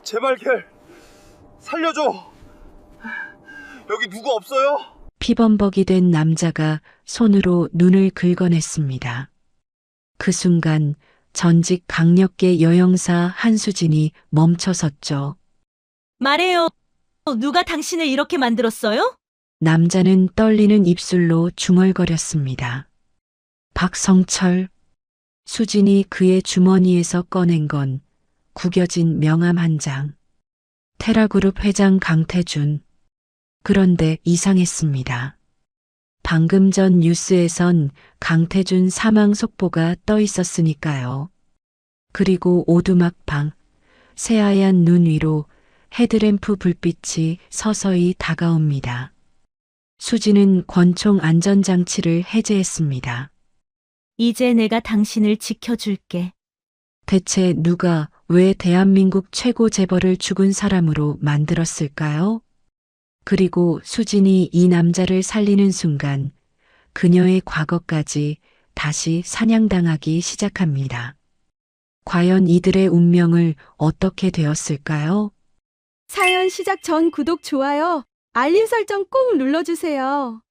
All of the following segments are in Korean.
제발 겔 살려줘. 여기 누구 없어요? 피범벅이 된 남자가 손으로 눈을 긁어냈습니다. 그 순간 전직 강력계 여영사 한수진이 멈춰섰죠. 말해요. 누가 당신을 이렇게 만들었어요? 남자는 떨리는 입술로 중얼거렸습니다. 박성철. 수진이 그의 주머니에서 꺼낸 건 구겨진 명함 한 장. 테라그룹 회장 강태준. 그런데 이상했습니다. 방금 전 뉴스에선 강태준 사망 속보가 떠 있었으니까요. 그리고 오두막방, 새하얀 눈 위로 헤드램프 불빛이 서서히 다가옵니다. 수지는 권총 안전장치를 해제했습니다. 이제 내가 당신을 지켜줄게. 대체 누가 왜 대한민국 최고 재벌을 죽은 사람으로 만들었을까요? 그리고 수진이 이 남자를 살리는 순간 그녀의 과거까지 다시 사냥당하기 시작합니다. 과연 이들의 운명을 어떻게 되었을까요? 사연 시작 전 구독, 좋아요, 알림 설정 꼭 눌러주세요.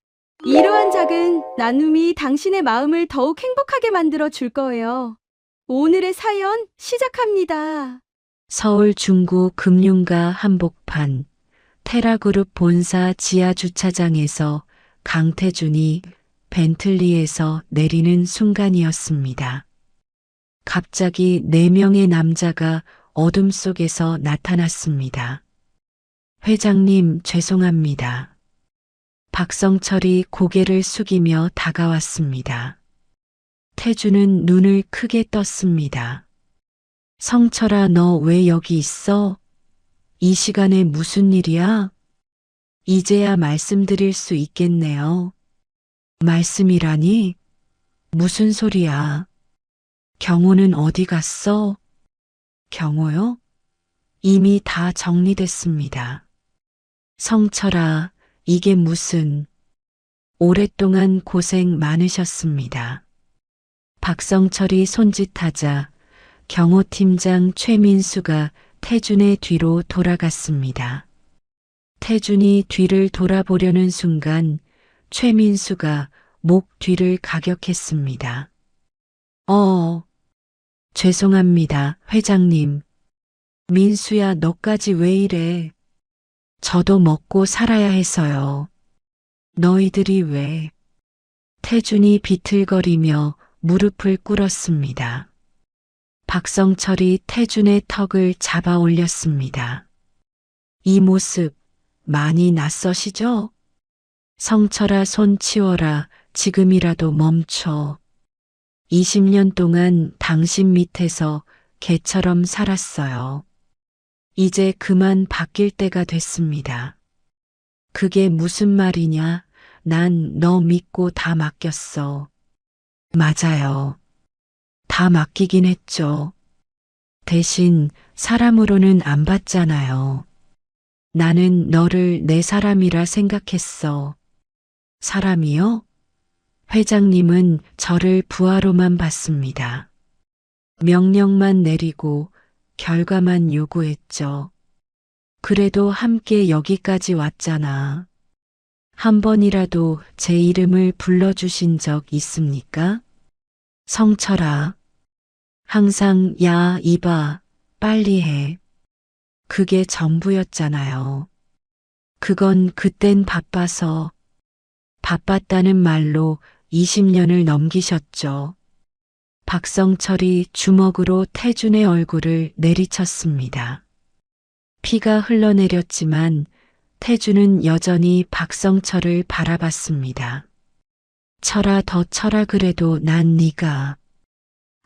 이러한 작은 나눔이 당신의 마음을 더욱 행복하게 만들어 줄 거예요. 오늘의 사연 시작합니다. 서울 중구 금융가 한복판 테라그룹 본사 지하 주차장에서 강태준이 벤틀리에서 내리는 순간이었습니다. 갑자기 4명의 남자가 어둠 속에서 나타났습니다. 회장님, 죄송합니다. 박성철이 고개를 숙이며 다가왔습니다. 태준은 눈을 크게 떴습니다. 성철아, 너 왜 여기 있어? 이 시간에 무슨 일이야? 이제야 말씀드릴 수 있겠네요. 말씀이라니? 무슨 소리야? 경호는 어디 갔어? 경호요? 이미 다 정리됐습니다. 성철아, 이게 무슨... 오랫동안 고생 많으셨습니다. 박성철이 손짓하자 경호팀장 최민수가 태준의 뒤로 돌아갔습니다. 태준이 뒤를 돌아보려는 순간 최민수가 목 뒤를 가격했습니다. 죄송합니다, 회장님. 민수야, 너까지 왜 이래? 저도 먹고 살아야 해서요. 너희들이 왜? 태준이 비틀거리며 무릎을 꿇었습니다. 박성철이 태준의 턱을 잡아 올렸습니다. 이 모습 많이 낯서시죠? 성철아, 손 치워라. 지금이라도 멈춰. 20년 동안 당신 밑에서 개처럼 살았어요. 이제 그만 바뀔 때가 됐습니다. 그게 무슨 말이냐? 난 너 믿고 다 맡겼어. 맞아요. 다 맡기긴 했죠. 대신 사람으로는 안 봤잖아요. 나는 너를 내 사람이라 생각했어. 사람이요? 회장님은 저를 부하로만 봤습니다. 명령만 내리고 결과만 요구했죠. 그래도 함께 여기까지 왔잖아. 한 번이라도 제 이름을 불러주신 적 있습니까? 성철아. 항상 야, 이봐, 빨리 해. 그게 전부였잖아요. 그건 그땐 바빠서. 바빴다는 말로 20년을 넘기셨죠. 박성철이 주먹으로 태준의 얼굴을 내리쳤습니다. 피가 흘러내렸지만 태준은 여전히 박성철을 바라봤습니다. 쳐라, 더 쳐라. 그래도 난 네가.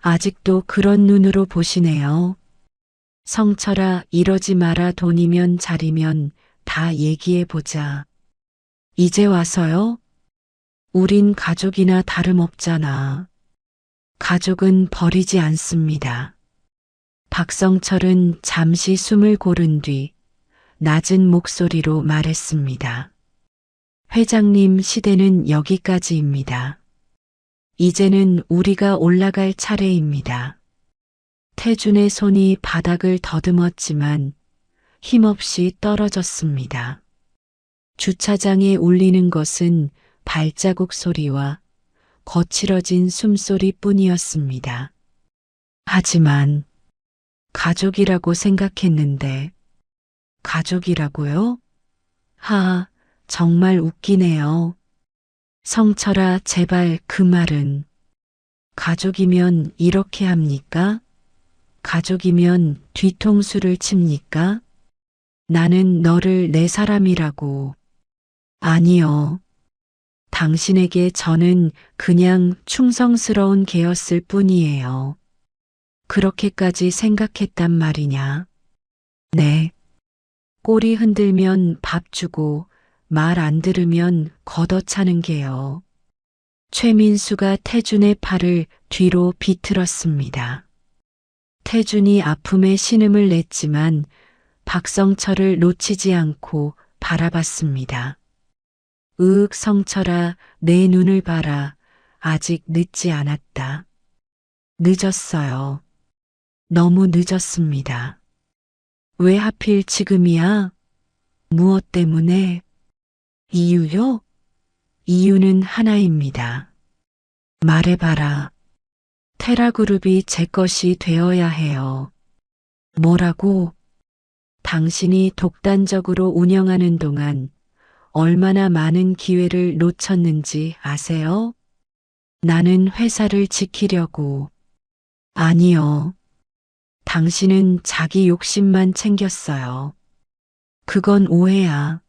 아직도 그런 눈으로 보시네요. 성철아, 이러지 마라. 돈이면 자리면 다 얘기해보자. 이제 와서요? 우린 가족이나 다름없잖아. 가족은 버리지 않습니다. 박성철은 잠시 숨을 고른 뒤 낮은 목소리로 말했습니다. 회장님, 시대는 여기까지입니다. 이제는 우리가 올라갈 차례입니다. 태준의 손이 바닥을 더듬었지만 힘없이 떨어졌습니다. 주차장에 울리는 것은 발자국 소리와 거칠어진 숨소리 뿐이었습니다. 하지만 가족이라고 생각했는데 가족이라고요? 하, 정말 웃기네요. 성철아, 제발 그 말은. 가족이면 이렇게 합니까? 가족이면 뒤통수를 칩니까? 나는 너를 내 사람이라고. 아니요. 당신에게 저는 그냥 충성스러운 개였을 뿐이에요. 그렇게까지 생각했단 말이냐? 네. 꼬리 흔들면 밥 주고 말 안 들으면 걷어차는 게요. 최민수가 태준의 팔을 뒤로 비틀었습니다. 태준이 아픔에 신음을 냈지만 박성철을 놓치지 않고 바라봤습니다. 으윽, 성철아, 내 눈을 봐라. 아직 늦지 않았다. 늦었어요. 너무 늦었습니다. 왜 하필 지금이야? 무엇 때문에? 이유요? 이유는 하나입니다. 말해봐라. 테라그룹이 제 것이 되어야 해요. 뭐라고? 당신이 독단적으로 운영하는 동안 얼마나 많은 기회를 놓쳤는지 아세요? 나는 회사를 지키려고. 아니요. 당신은 자기 욕심만 챙겼어요. 그건 오해야.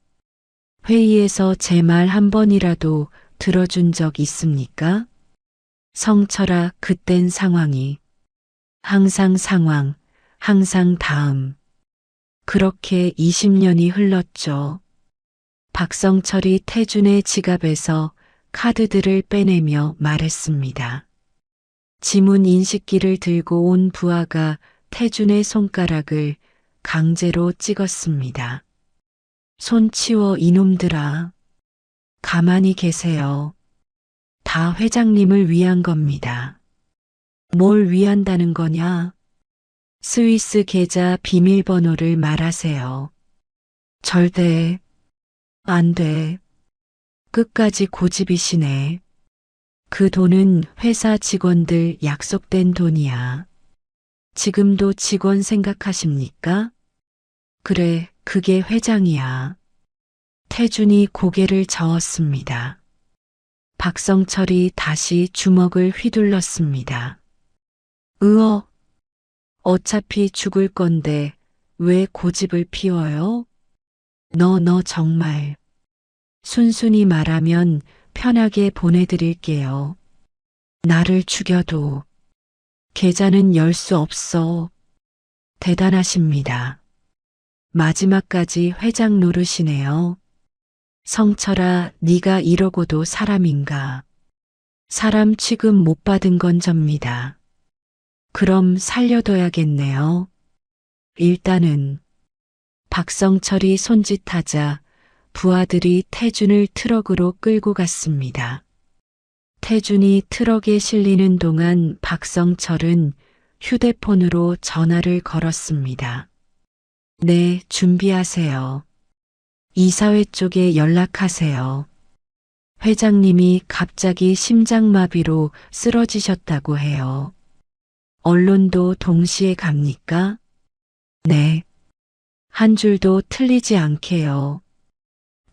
회의에서 제 말 한 번이라도 들어준 적 있습니까? 성철아, 그땐 상황이. 항상 상황, 항상 다음. 그렇게 20년이 흘렀죠. 박성철이 태준의 지갑에서 카드들을 빼내며 말했습니다. 지문 인식기를 들고 온 부하가 태준의 손가락을 강제로 찍었습니다. 손 치워, 이놈들아. 가만히 계세요. 다 회장님을 위한 겁니다. 뭘 위한다는 거냐? 스위스 계좌 비밀번호를 말하세요. 절대 안 돼. 끝까지 고집이시네. 그 돈은 회사 직원들 약속된 돈이야. 지금도 직원 생각하십니까? 그래, 그게 회장이야. 태준이 고개를 저었습니다. 박성철이 다시 주먹을 휘둘렀습니다. 으어, 어차피 죽을 건데 왜 고집을 피워요? 너 정말. 순순히 말하면 편하게 보내드릴게요. 나를 죽여도 계좌는 열 수 없어. 대단하십니다. 마지막까지 회장 노릇이네요. 성철아, 네가 이러고도 사람인가? 사람 취급 못 받은 건 접니다. 그럼 살려둬야겠네요. 일단은. 박성철이 손짓하자 부하들이 태준을 트럭으로 끌고 갔습니다. 태준이 트럭에 실리는 동안 박성철은 휴대폰으로 전화를 걸었습니다. 네, 준비하세요. 이사회 쪽에 연락하세요. 회장님이 갑자기 심장마비로 쓰러지셨다고 해요. 언론도 동시에 갑니까? 네. 한 줄도 틀리지 않게요.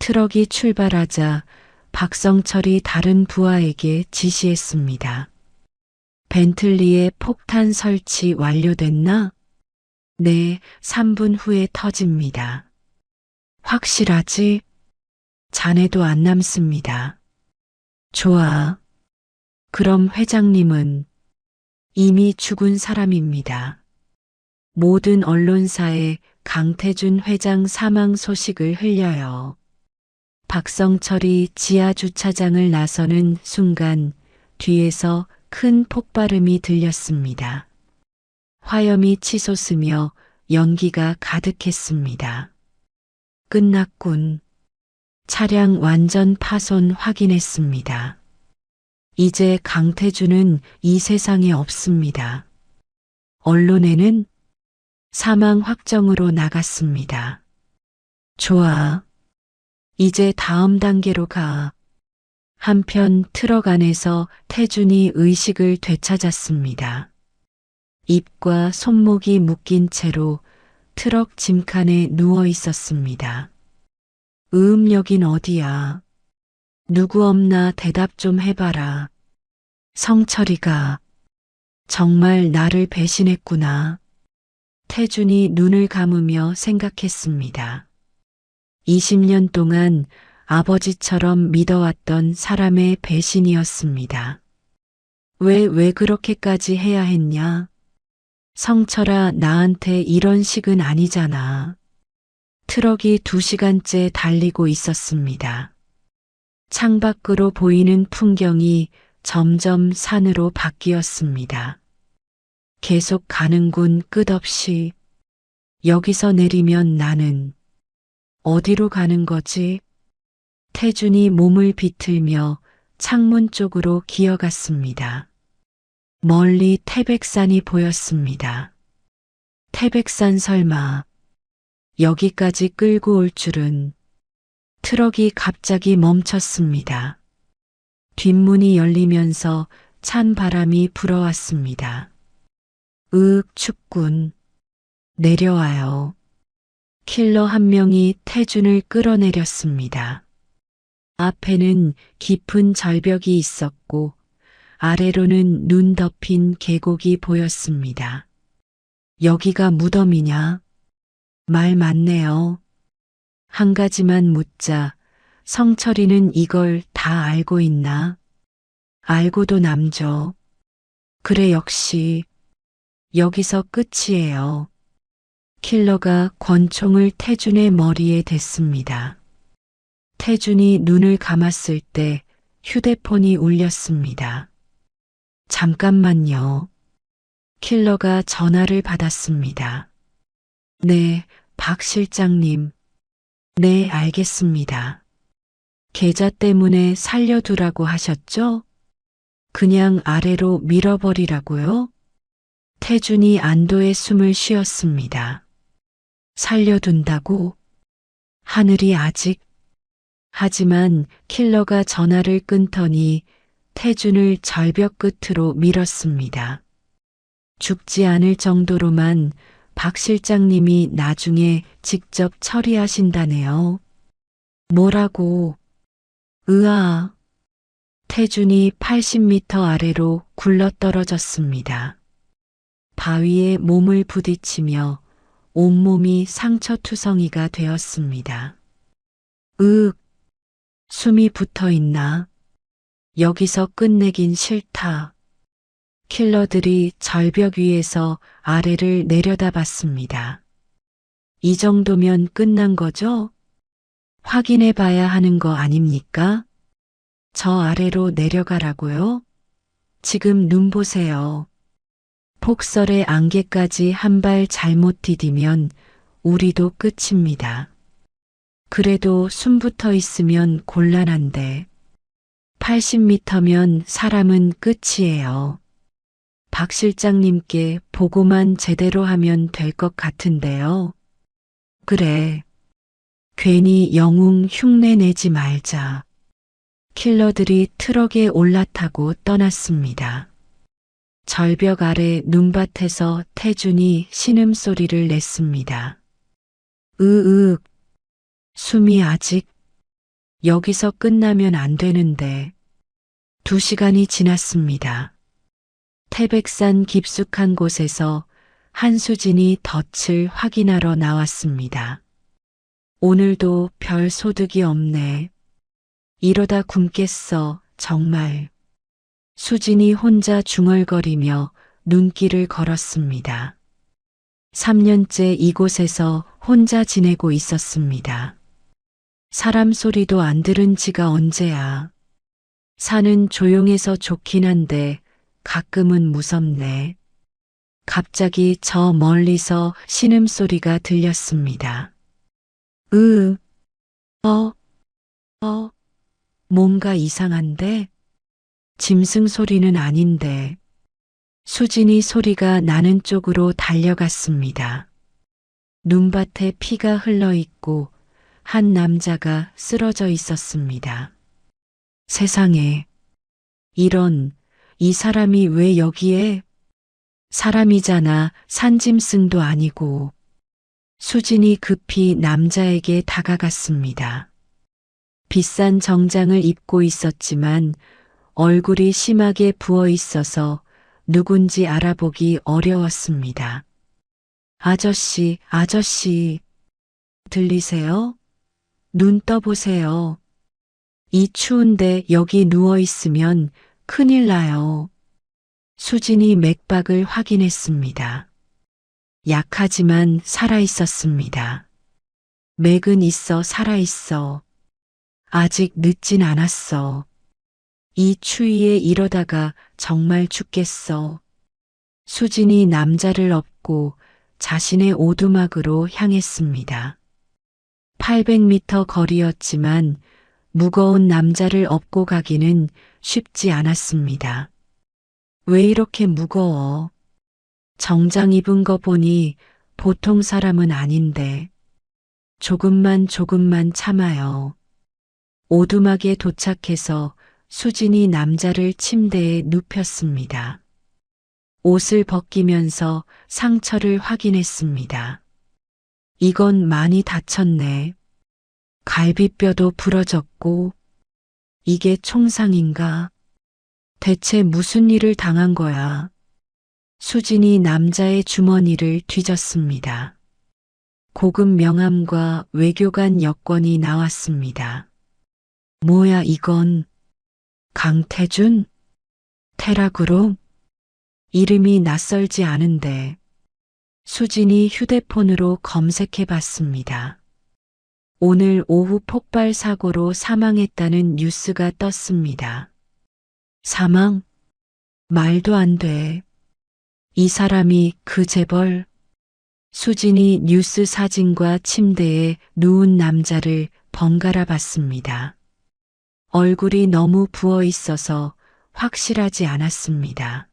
트럭이 출발하자 박성철이 다른 부하에게 지시했습니다. 벤틀리에 폭탄 설치 완료됐나? 네, 3분 후에 터집니다. 확실하지? 잔해도 안 남습니다. 좋아. 그럼 회장님은 이미 죽은 사람입니다. 모든 언론사에 강태준 회장 사망 소식을 흘려요. 박성철이 지하 주차장을 나서는 순간 뒤에서 큰 폭발음이 들렸습니다. 화염이 치솟으며 연기가 가득했습니다. 끝났군. 차량 완전 파손 확인했습니다. 이제 강태준은 이 세상에 없습니다. 언론에는 사망 확정으로 나갔습니다. 좋아. 이제 다음 단계로 가. 한편 트럭 안에서 태준이 의식을 되찾았습니다. 입과 손목이 묶인 채로 트럭 짐칸에 누워 있었습니다. 여긴 어디야? 누구 없나 대답 좀 해봐라. 성철이가 정말 나를 배신했구나. 태준이 눈을 감으며 생각했습니다. 20년 동안 아버지처럼 믿어왔던 사람의 배신이었습니다. 왜 그렇게까지 해야 했냐? 성철아, 나한테 이런 식은 아니잖아. 트럭이 2시간째 달리고 있었습니다. 창밖으로 보이는 풍경이 점점 산으로 바뀌었습니다. 계속 가는군 끝없이. 여기서 내리면 나는 어디로 가는 거지? 태준이 몸을 비틀며 창문 쪽으로 기어갔습니다. 멀리 태백산이 보였습니다. 태백산 설마 여기까지 끌고 올 줄은. 트럭이 갑자기 멈췄습니다. 뒷문이 열리면서 찬 바람이 불어왔습니다. 춥군. 내려와요. 킬러 한 명이 태준을 끌어내렸습니다. 앞에는 깊은 절벽이 있었고 아래로는 눈 덮인 계곡이 보였습니다. 여기가 무덤이냐? 말 맞네요. 한 가지만 묻자. 성철이는 이걸 다 알고 있나? 알고도 남죠. 그래, 역시 여기서 끝이에요. 킬러가 권총을 태준의 머리에 댔습니다. 태준이 눈을 감았을 때 휴대폰이 울렸습니다. 잠깐만요. 킬러가 전화를 받았습니다. 네, 박 실장님. 네, 알겠습니다. 계좌 때문에 살려두라고 하셨죠? 그냥 아래로 밀어버리라고요? 태준이 안도의 숨을 쉬었습니다. 살려둔다고? 하늘이 아직. 하지만 킬러가 전화를 끊더니 태준을 절벽 끝으로 밀었습니다. 죽지 않을 정도로만 박 실장님이 나중에 직접 처리하신다네요. 뭐라고? 으아. 태준이 80m 아래로 굴러떨어졌습니다. 바위에 몸을 부딪히며 온몸이 상처투성이가 되었습니다. 숨이 붙어 있나? 여기서 끝내긴 싫다. 킬러들이 절벽 위에서 아래를 내려다봤습니다. 이 정도면 끝난 거죠? 확인해 봐야 하는 거 아닙니까? 저 아래로 내려가라고요? 지금 눈 보세요. 폭설의 안개까지 한 발 잘못 디디면 우리도 끝입니다. 그래도 숨 붙어 있으면 곤란한데 80m면 사람은 끝이에요. 박 실장님께 보고만 제대로 하면 될 것 같은데요. 그래. 괜히 영웅 흉내 내지 말자. 킬러들이 트럭에 올라타고 떠났습니다. 절벽 아래 눈밭에서 태준이 신음소리를 냈습니다. 숨이 아직. 여기서 끝나면 안 되는데. 2시간이 지났습니다. 태백산 깊숙한 곳에서 한수진이 덫을 확인하러 나왔습니다. 오늘도 별 소득이 없네. 이러다 굶겠어, 정말. 수진이 혼자 중얼거리며 눈길을 걸었습니다. 3년째 이곳에서 혼자 지내고 있었습니다. 사람 소리도 안 들은 지가 언제야. 산은 조용해서 좋긴 한데 가끔은 무섭네. 갑자기 저 멀리서 신음소리가 들렸습니다. 뭔가 이상한데? 짐승 소리는 아닌데. 수진이 소리가 나는 쪽으로 달려갔습니다. 눈밭에 피가 흘러 있고 한 남자가 쓰러져 있었습니다. 세상에, 이 사람이 왜 여기에? 사람이잖아, 산짐승도 아니고. 수진이 급히 남자에게 다가갔습니다. 비싼 정장을 입고 있었지만 얼굴이 심하게 부어 있어서 누군지 알아보기 어려웠습니다. 아저씨, 들리세요? 눈 떠보세요. 이 추운데 여기 누워 있으면 큰일 나요. 수진이 맥박을 확인했습니다. 약하지만 살아 있었습니다. 맥은 있어, 살아 있어. 아직 늦진 않았어. 이 추위에 이러다가 정말 죽겠어. 수진이 남자를 업고 자신의 오두막으로 향했습니다. 800m 거리였지만 무거운 남자를 업고 가기는 쉽지 않았습니다. 왜 이렇게 무거워? 정장 입은 거 보니 보통 사람은 아닌데. 조금만 참아요. 오두막에 도착해서 수진이 남자를 침대에 눕혔습니다. 옷을 벗기면서 상처를 확인했습니다. 이건 많이 다쳤네. 갈비뼈도 부러졌고, 이게 총상인가? 대체 무슨 일을 당한 거야? 수진이 남자의 주머니를 뒤졌습니다. 고급 명함과 외교관 여권이 나왔습니다. 뭐야 이건? 강태준? 테라그룹? 이름이 낯설지 않은데. 수진이 휴대폰으로 검색해 봤습니다. 오늘 오후 폭발 사고로 사망했다는 뉴스가 떴습니다. 사망? 말도 안 돼. 이 사람이 그 재벌? 수진이 뉴스 사진과 침대에 누운 남자를 번갈아 봤습니다. 얼굴이 너무 부어 있어서 확실하지 않았습니다.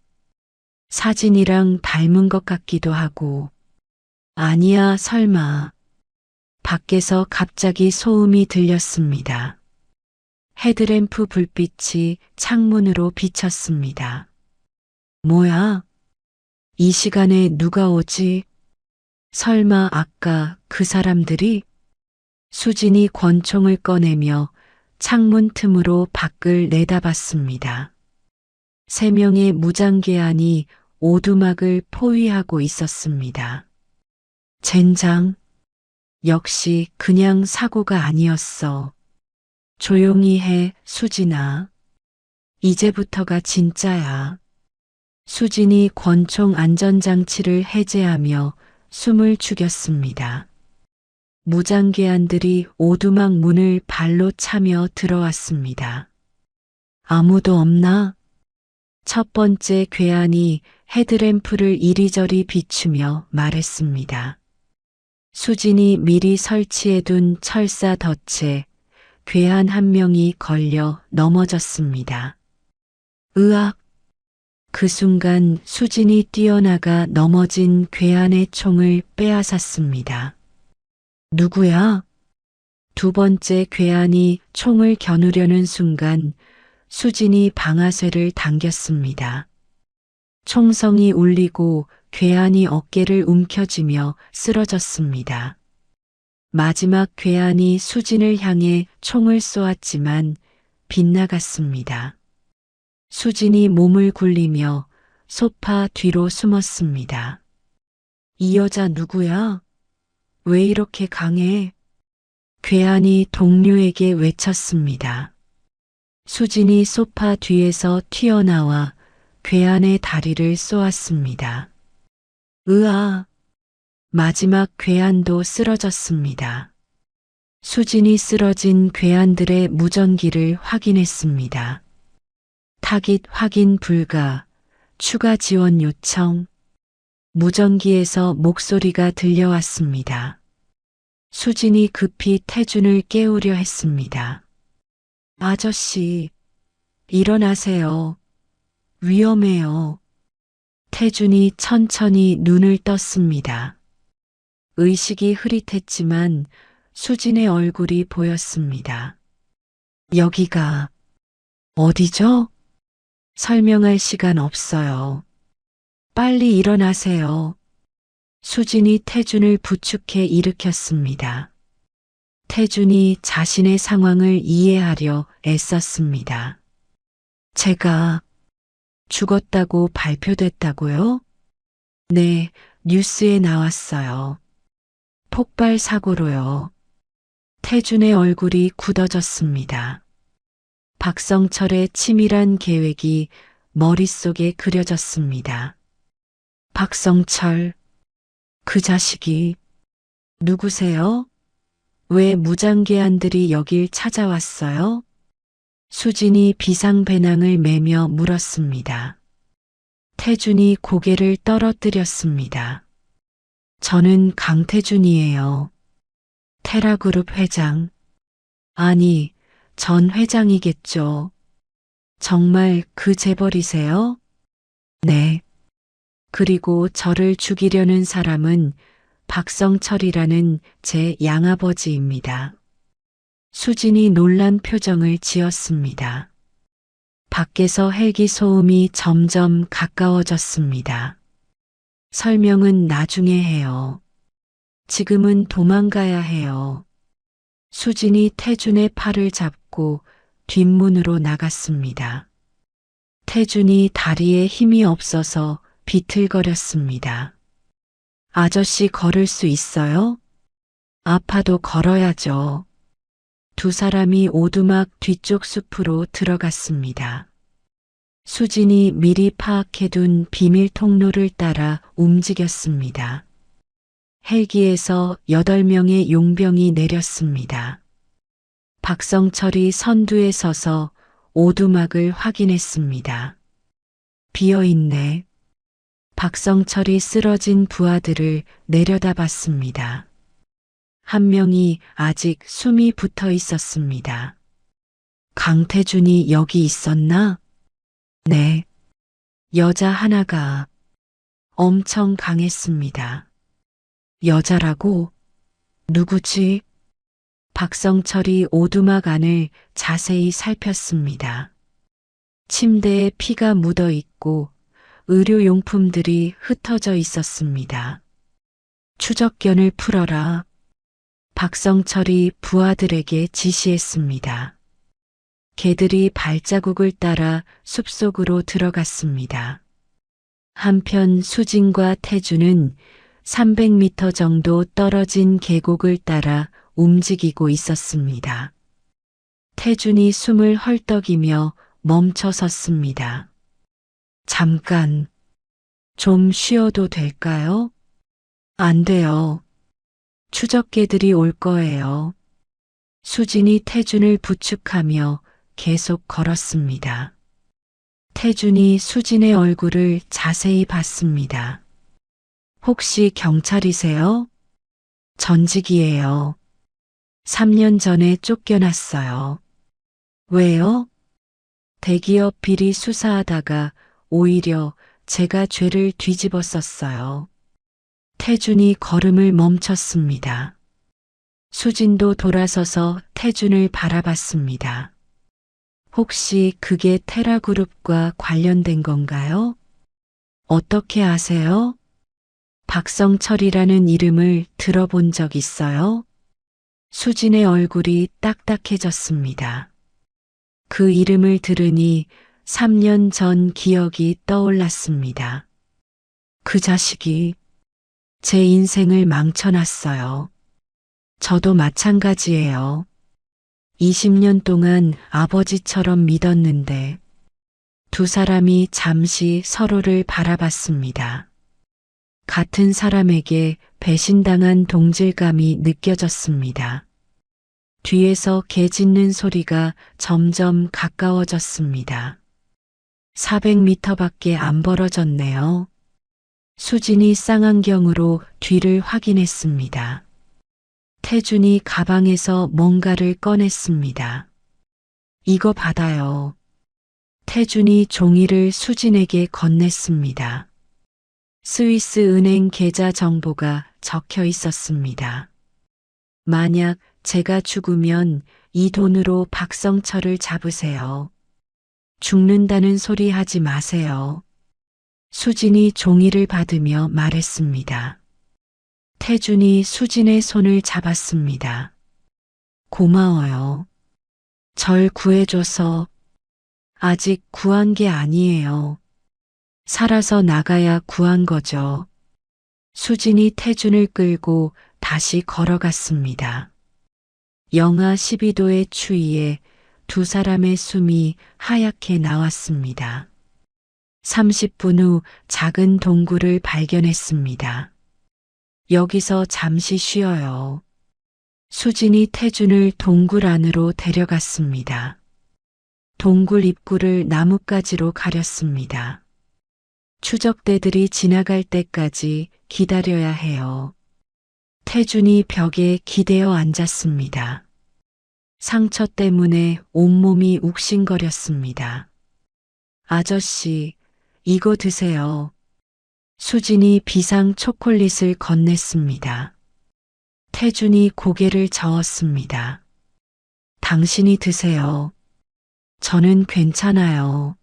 사진이랑 닮은 것 같기도 하고. 아니야, 설마. 밖에서 갑자기 소음이 들렸습니다. 헤드램프 불빛이 창문으로 비쳤습니다. 뭐야? 이 시간에 누가 오지? 설마 아까 그 사람들이? 수진이 권총을 꺼내며 창문 틈으로 밖을 내다봤습니다. 3명의 무장괴한이 오두막을 포위하고 있었습니다. 젠장. 역시 그냥 사고가 아니었어. 조용히 해, 수진아. 이제부터가 진짜야. 수진이 권총 안전장치를 해제하며 숨을 죽였습니다. 무장괴한들이 오두막 문을 발로 차며 들어왔습니다. 아무도 없나? 첫 번째 괴한이 헤드램프를 이리저리 비추며 말했습니다. 수진이 미리 설치해둔 철사 덫에 괴한 한 명이 걸려 넘어졌습니다. 으악! 그 순간 수진이 뛰어나가 넘어진 괴한의 총을 빼앗았습니다. 누구야? 두 번째 괴한이 총을 겨누려는 순간 수진이 방아쇠를 당겼습니다. 총성이 울리고 괴한이 어깨를 움켜쥐며 쓰러졌습니다. 마지막 괴한이 수진을 향해 총을 쏘았지만 빗나갔습니다. 수진이 몸을 굴리며 소파 뒤로 숨었습니다. 이 여자 누구야? 왜 이렇게 강해? 괴한이 동료에게 외쳤습니다. 수진이 소파 뒤에서 튀어나와 괴한의 다리를 쏘았습니다. 으아! 마지막 괴한도 쓰러졌습니다. 수진이 쓰러진 괴한들의 무전기를 확인했습니다. 타깃 확인 불가, 추가 지원 요청. 무전기에서 목소리가 들려왔습니다. 수진이 급히 태준을 깨우려 했습니다. 아저씨, 일어나세요. 위험해요. 태준이 천천히 눈을 떴습니다. 의식이 흐릿했지만 수진의 얼굴이 보였습니다. 여기가 어디죠? 설명할 시간 없어요. 빨리 일어나세요. 수진이 태준을 부축해 일으켰습니다. 태준이 자신의 상황을 이해하려 애썼습니다. 제가 죽었다고 발표됐다고요? 네, 뉴스에 나왔어요. 폭발 사고로요. 태준의 얼굴이 굳어졌습니다. 박성철의 치밀한 계획이 머릿속에 그려졌습니다. 박성철, 그 자식이 누구세요? 왜 무장계안들이 여길 찾아왔어요? 수진이 비상배낭을 매며 물었습니다. 태준이 고개를 떨어뜨렸습니다. 저는 강태준이에요. 테라그룹 회장. 아니, 전 회장이겠죠. 정말 그 재벌이세요? 네. 그리고 저를 죽이려는 사람은 박성철이라는 제 양아버지입니다. 수진이 놀란 표정을 지었습니다. 밖에서 헬기 소음이 점점 가까워졌습니다. 설명은 나중에 해요. 지금은 도망가야 해요. 수진이 태준의 팔을 잡고 뒷문으로 나갔습니다. 태준이 다리에 힘이 없어서 비틀거렸습니다. 아저씨 걸을 수 있어요? 아파도 걸어야죠. 두 사람이 오두막 뒤쪽 숲으로 들어갔습니다. 수진이 미리 파악해둔 비밀 통로를 따라 움직였습니다. 헬기에서 8명의 용병이 내렸습니다. 박성철이 선두에 서서 오두막을 확인했습니다. 비어있네. 박성철이 쓰러진 부하들을 내려다봤습니다. 한 명이 아직 숨이 붙어 있었습니다. 강태준이 여기 있었나? 네. 여자 하나가 엄청 강했습니다. 여자라고? 누구지? 박성철이 오두막 안을 자세히 살폈습니다. 침대에 피가 묻어 있고 의료용품들이 흩어져 있었습니다. 추적견을 풀어라. 박성철이 부하들에게 지시했습니다. 개들이 발자국을 따라 숲속으로 들어갔습니다. 한편 수진과 태준은 300m 정도 떨어진 계곡을 따라 움직이고 있었습니다. 태준이 숨을 헐떡이며 멈춰 섰습니다. 잠깐, 좀 쉬어도 될까요? 안 돼요. 추적개들이 올 거예요. 수진이 태준을 부축하며 계속 걸었습니다. 태준이 수진의 얼굴을 자세히 봤습니다. 혹시 경찰이세요? 전직이에요. 3년 전에 쫓겨났어요. 왜요? 대기업 비리 수사하다가 오히려 제가 죄를 뒤집었었어요. 태준이 걸음을 멈췄습니다. 수진도 돌아서서 태준을 바라봤습니다. 혹시 그게 테라그룹과 관련된 건가요? 어떻게 아세요? 박성철이라는 이름을 들어본 적 있어요? 수진의 얼굴이 딱딱해졌습니다. 그 이름을 들으니 3년 전 기억이 떠올랐습니다. 그 자식이 제 인생을 망쳐놨어요. 저도 마찬가지예요. 20년 동안 아버지처럼 믿었는데 두 사람이 잠시 서로를 바라봤습니다. 같은 사람에게 배신당한 동질감이 느껴졌습니다. 뒤에서 개 짖는 소리가 점점 가까워졌습니다. 400m밖에 안 벌어졌네요. 수진이 쌍안경으로 뒤를 확인했습니다. 태준이 가방에서 뭔가를 꺼냈습니다. 이거 받아요. 태준이 종이를 수진에게 건넸습니다. 스위스 은행 계좌 정보가 적혀 있었습니다. 만약 제가 죽으면 이 돈으로 박성철을 잡으세요. 죽는다는 소리 하지 마세요. 수진이 종이를 받으며 말했습니다. 태준이 수진의 손을 잡았습니다. 고마워요. 절 구해줘서. 아직 구한 게 아니에요. 살아서 나가야 구한 거죠. 수진이 태준을 끌고 다시 걸어갔습니다. 영하 12도의 추위에 두 사람의 숨이 하얗게 나왔습니다. 30분 후 작은 동굴을 발견했습니다. 여기서 잠시 쉬어요. 수진이 태준을 동굴 안으로 데려갔습니다. 동굴 입구를 나뭇가지로 가렸습니다. 추적대들이 지나갈 때까지 기다려야 해요. 태준이 벽에 기대어 앉았습니다. 상처 때문에 온몸이 욱신거렸습니다. 아저씨, 이거 드세요. 수진이 비상 초콜릿을 건넸습니다. 태준이 고개를 저었습니다. 당신이 드세요. 저는 괜찮아요.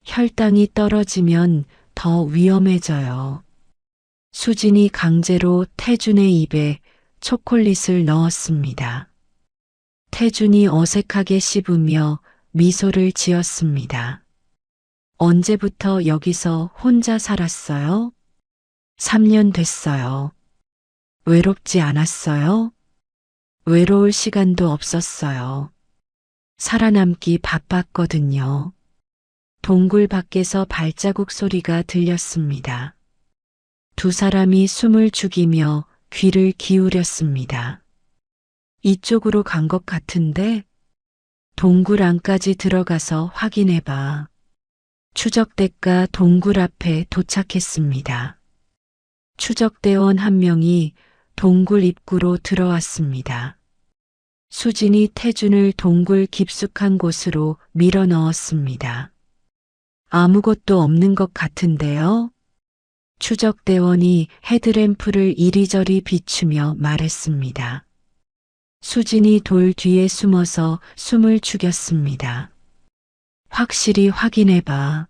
혈당이 떨어지면 더 위험해져요. 수진이 강제로 태준의 입에 초콜릿을 넣었습니다. 태준이 어색하게 씹으며 미소를 지었습니다. 언제부터 여기서 혼자 살았어요? 3년 됐어요. 외롭지 않았어요? 외로울 시간도 없었어요. 살아남기 바빴거든요. 동굴 밖에서 발자국 소리가 들렸습니다. 두 사람이 숨을 죽이며 귀를 기울였습니다. 이쪽으로 간 것 같은데? 동굴 안까지 들어가서 확인해봐. 추적대가 동굴 앞에 도착했습니다. 추적대원 한 명이 동굴 입구로 들어왔습니다. 수진이 태준을 동굴 깊숙한 곳으로 밀어 넣었습니다. 아무것도 없는 것 같은데요? 추적대원이 헤드램프를 이리저리 비추며 말했습니다. 수진이 돌 뒤에 숨어서 숨을 죽였습니다. 확실히 확인해봐.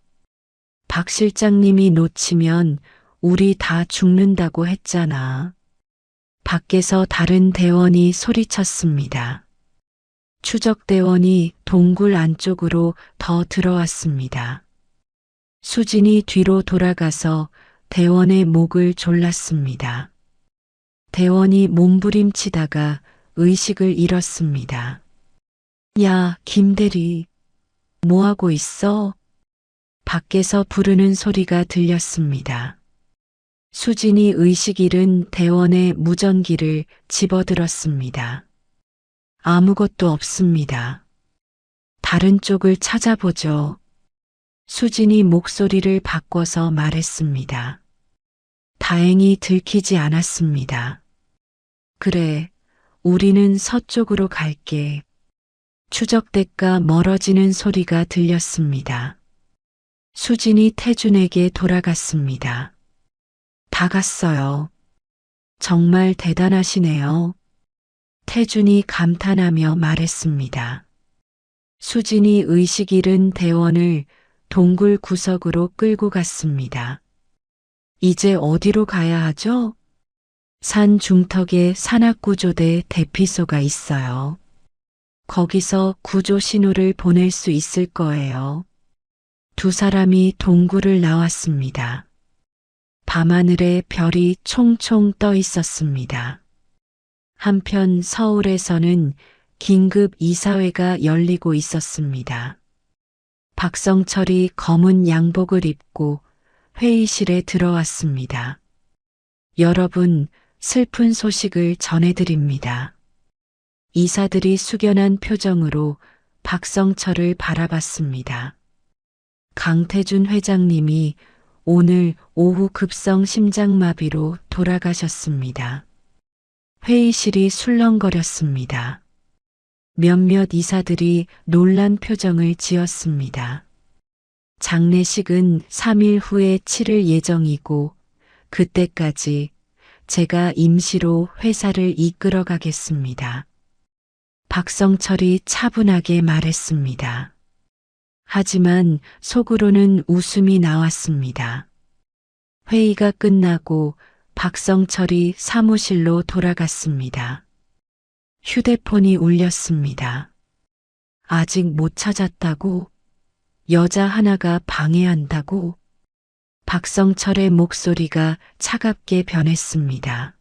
박 실장님이 놓치면 우리 다 죽는다고 했잖아. 밖에서 다른 대원이 소리쳤습니다. 추적대원이 동굴 안쪽으로 더 들어왔습니다. 수진이 뒤로 돌아가서 대원의 목을 졸랐습니다. 대원이 몸부림치다가 의식을 잃었습니다. 야, 김대리, 뭐하고 있어? 밖에서 부르는 소리가 들렸습니다. 수진이 의식 잃은 대원의 무전기를 집어들었습니다. 아무것도 없습니다. 다른 쪽을 찾아보죠. 수진이 목소리를 바꿔서 말했습니다. 다행히 들키지 않았습니다. 그래, 우리는 서쪽으로 갈게. 추적대가 멀어지는 소리가 들렸습니다. 수진이 태준에게 돌아갔습니다. 다 갔어요. 정말 대단하시네요. 태준이 감탄하며 말했습니다. 수진이 의식 잃은 대원을 동굴 구석으로 끌고 갔습니다. 이제 어디로 가야 하죠? 산 중턱에 산악구조대 대피소가 있어요. 거기서 구조 신호를 보낼 수 있을 거예요. 두 사람이 동굴을 나왔습니다. 밤하늘에 별이 총총 떠 있었습니다. 한편 서울에서는 긴급 이사회가 열리고 있었습니다. 박성철이 검은 양복을 입고 회의실에 들어왔습니다. 여러분, 슬픈 소식을 전해드립니다. 이사들이 숙연한 표정으로 박성철을 바라봤습니다. 강태준 회장님이 오늘 오후 급성 심장마비로 돌아가셨습니다. 회의실이 술렁거렸습니다. 몇몇 이사들이 놀란 표정을 지었습니다. 장례식은 3일 후에 치를 예정이고 그때까지 제가 임시로 회사를 이끌어 가겠습니다. 박성철이 차분하게 말했습니다. 하지만 속으로는 웃음이 나왔습니다. 회의가 끝나고 박성철이 사무실로 돌아갔습니다. 휴대폰이 울렸습니다. 아직 못 찾았다고? 여자 하나가 방해한다고? 박성철의 목소리가 차갑게 변했습니다.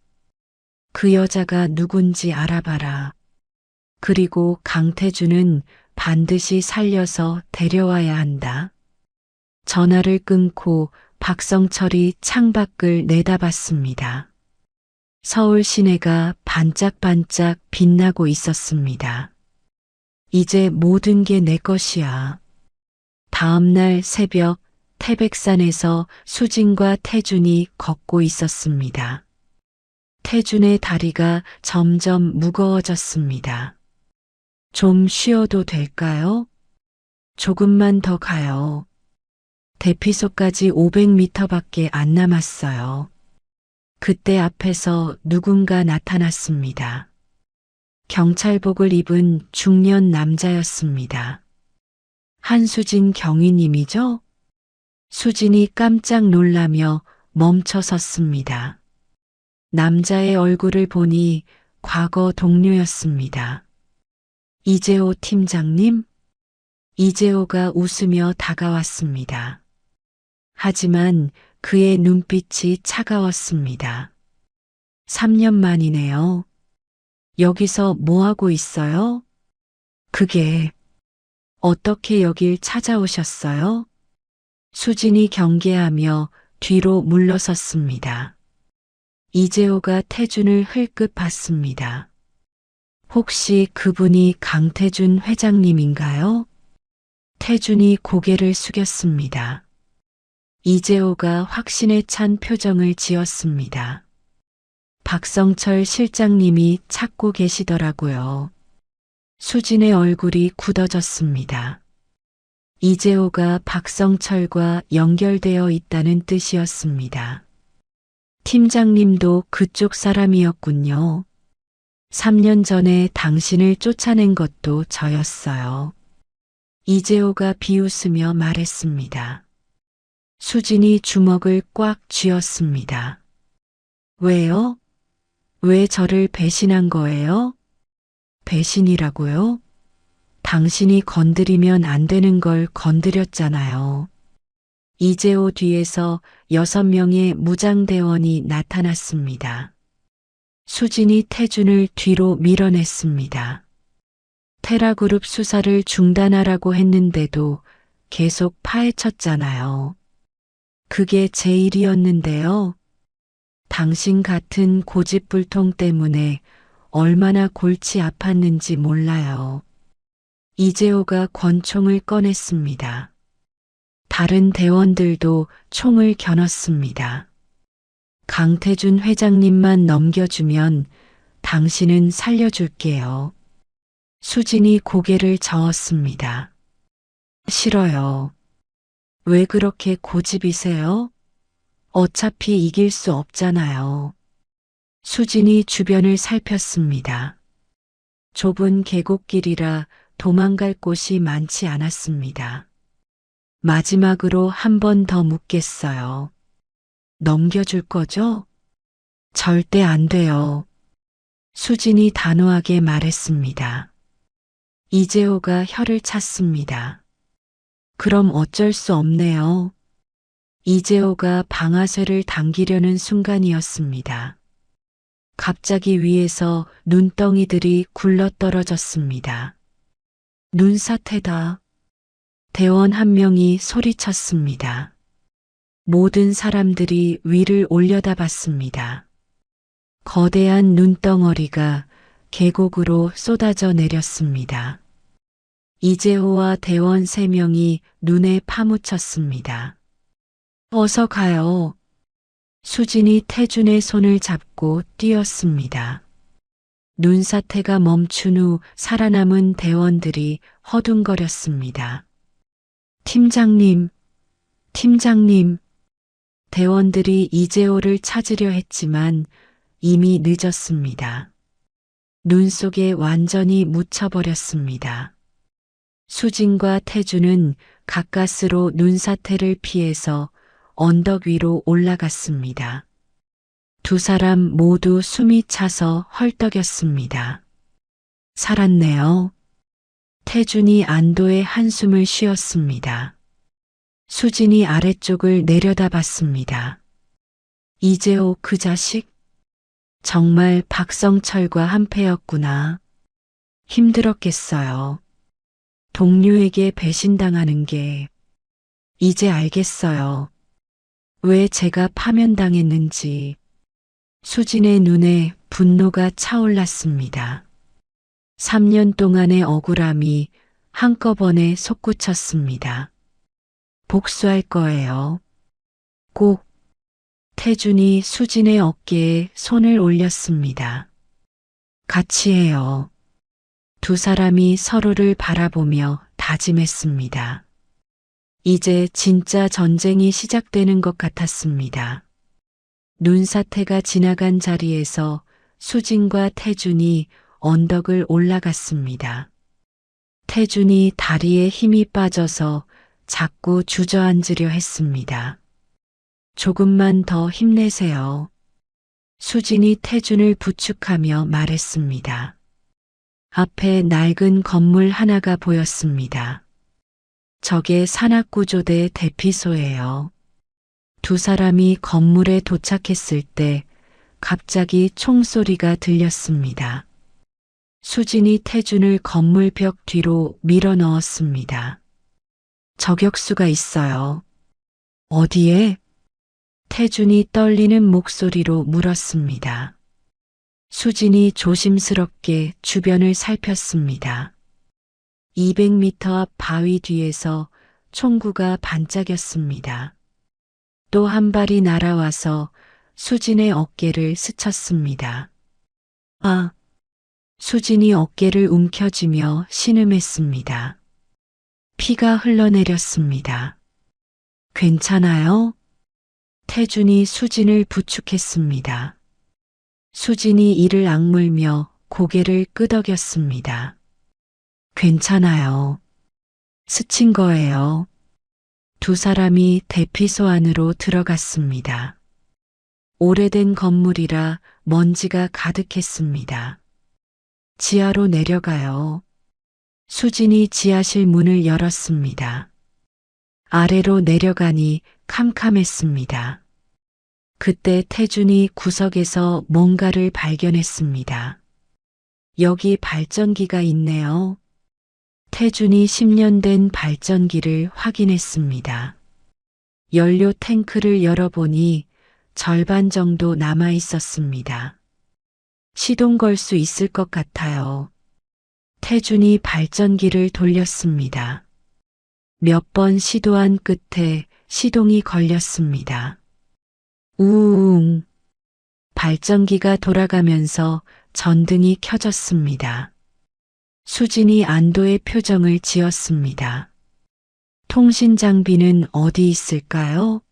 그 여자가 누군지 알아봐라. 그리고 강태준은 반드시 살려서 데려와야 한다. 전화를 끊고 박성철이 창밖을 내다봤습니다. 서울 시내가 반짝반짝 빛나고 있었습니다. 이제 모든 게 내 것이야. 다음 날 새벽 태백산에서 수진과 태준이 걷고 있었습니다. 태준의 다리가 점점 무거워졌습니다. 좀 쉬어도 될까요? 조금만 더 가요. 대피소까지 500m밖에 안 남았어요. 그때 앞에서 누군가 나타났습니다. 경찰복을 입은 중년 남자였습니다. 한수진 경위님이죠? 수진이 깜짝 놀라며 멈춰 섰습니다. 남자의 얼굴을 보니 과거 동료였습니다. 이재호 팀장님? 이재호가 웃으며 다가왔습니다. 하지만 그의 눈빛이 차가웠습니다. 3년 만이네요. 여기서 뭐 하고 있어요? 그게 어떻게 여길 찾아오셨어요? 수진이 경계하며 뒤로 물러섰습니다. 이재호가 태준을 흘끗 봤습니다. 혹시 그분이 강태준 회장님인가요? 태준이 고개를 숙였습니다. 이재호가 확신에 찬 표정을 지었습니다. 박성철 실장님이 찾고 계시더라고요. 수진의 얼굴이 굳어졌습니다. 이재호가 박성철과 연결되어 있다는 뜻이었습니다. 팀장님도 그쪽 사람이었군요. 3년 전에 당신을 쫓아낸 것도 저였어요. 이재호가 비웃으며 말했습니다. 수진이 주먹을 꽉 쥐었습니다. 왜요? 왜 저를 배신한 거예요? 배신이라고요? 당신이 건드리면 안 되는 걸 건드렸잖아요. 이재호 뒤에서 6명의 무장대원이 나타났습니다. 수진이 태준을 뒤로 밀어냈습니다. 테라그룹 수사를 중단하라고 했는데도 계속 파헤쳤잖아요. 그게 제 일이었는데요. 당신 같은 고집불통 때문에 얼마나 골치 아팠는지 몰라요. 이재호가 권총을 꺼냈습니다. 다른 대원들도 총을 겨눴습니다. 강태준 회장님만 넘겨주면 당신은 살려줄게요. 수진이 고개를 저었습니다. 싫어요. 왜 그렇게 고집이세요? 어차피 이길 수 없잖아요. 수진이 주변을 살폈습니다. 좁은 계곡길이라 도망갈 곳이 많지 않았습니다. 마지막으로 한 번 더 묻겠어요. 넘겨줄 거죠? 절대 안 돼요. 수진이 단호하게 말했습니다. 이재호가 혀를 찼습니다. 그럼 어쩔 수 없네요. 이재호가 방아쇠를 당기려는 순간이었습니다. 갑자기 위에서 눈덩이들이 굴러떨어졌습니다. 눈사태다. 대원 한 명이 소리쳤습니다. 모든 사람들이 위를 올려다봤습니다. 거대한 눈덩어리가 계곡으로 쏟아져 내렸습니다. 이재호와 대원 3명이 눈에 파묻혔습니다. 어서 가요. 수진이 태준의 손을 잡고 뛰었습니다. 눈사태가 멈춘 후 살아남은 대원들이 허둥거렸습니다. 팀장님, 팀장님. 대원들이 이재호를 찾으려 했지만 이미 늦었습니다. 눈 속에 완전히 묻혀버렸습니다. 수진과 태주는 가까스로 눈사태를 피해서 언덕 위로 올라갔습니다. 두 사람 모두 숨이 차서 헐떡였습니다. 살았네요. 태준이 안도의 한숨을 쉬었습니다. 수진이 아래쪽을 내려다봤습니다. 이재호 그 자식? 정말 박성철과 한패였구나. 힘들었겠어요. 동료에게 배신당하는 게 이제 알겠어요. 왜 제가 파면당했는지. 수진의 눈에 분노가 차올랐습니다. 3년 동안의 억울함이 한꺼번에 솟구쳤습니다. 복수할 거예요. 꼭. 태준이 수진의 어깨에 손을 올렸습니다. 같이 해요. 두 사람이 서로를 바라보며 다짐했습니다. 이제 진짜 전쟁이 시작되는 것 같았습니다. 눈사태가 지나간 자리에서 수진과 태준이 언덕을 올라갔습니다. 태준이 다리에 힘이 빠져서 자꾸 주저앉으려 했습니다. 조금만 더 힘내세요. 수진이 태준을 부축하며 말했습니다. 앞에 낡은 건물 하나가 보였습니다. 저게 산악구조대 대피소예요. 두 사람이 건물에 도착했을 때 갑자기 총소리가 들렸습니다. 수진이 태준을 건물 벽 뒤로 밀어 넣었습니다. 저격수가 있어요. 어디에? 태준이 떨리는 목소리로 물었습니다. 수진이 조심스럽게 주변을 살폈습니다. 200m 앞 바위 뒤에서 총구가 반짝였습니다. 또 한 발이 날아와서 수진의 어깨를 스쳤습니다. 아! 수진이 어깨를 움켜쥐며 신음했습니다. 피가 흘러내렸습니다. 괜찮아요? 태준이 수진을 부축했습니다. 수진이 이를 악물며 고개를 끄덕였습니다. 괜찮아요. 스친 거예요. 두 사람이 대피소 안으로 들어갔습니다. 오래된 건물이라 먼지가 가득했습니다. 지하로 내려가요. 수진이 지하실 문을 열었습니다. 아래로 내려가니 캄캄했습니다. 그때 태준이 구석에서 뭔가를 발견했습니다. 여기 발전기가 있네요. 태준이 10년 된 발전기를 확인했습니다. 연료 탱크를 열어보니 절반 정도 남아 있었습니다. 시동 걸 수 있을 것 같아요. 태준이 발전기를 돌렸습니다. 몇 번 시도한 끝에 시동이 걸렸습니다. 우웅. 발전기가 돌아가면서 전등이 켜졌습니다. 수진이 안도의 표정을 지었습니다. 통신 장비는 어디 있을까요?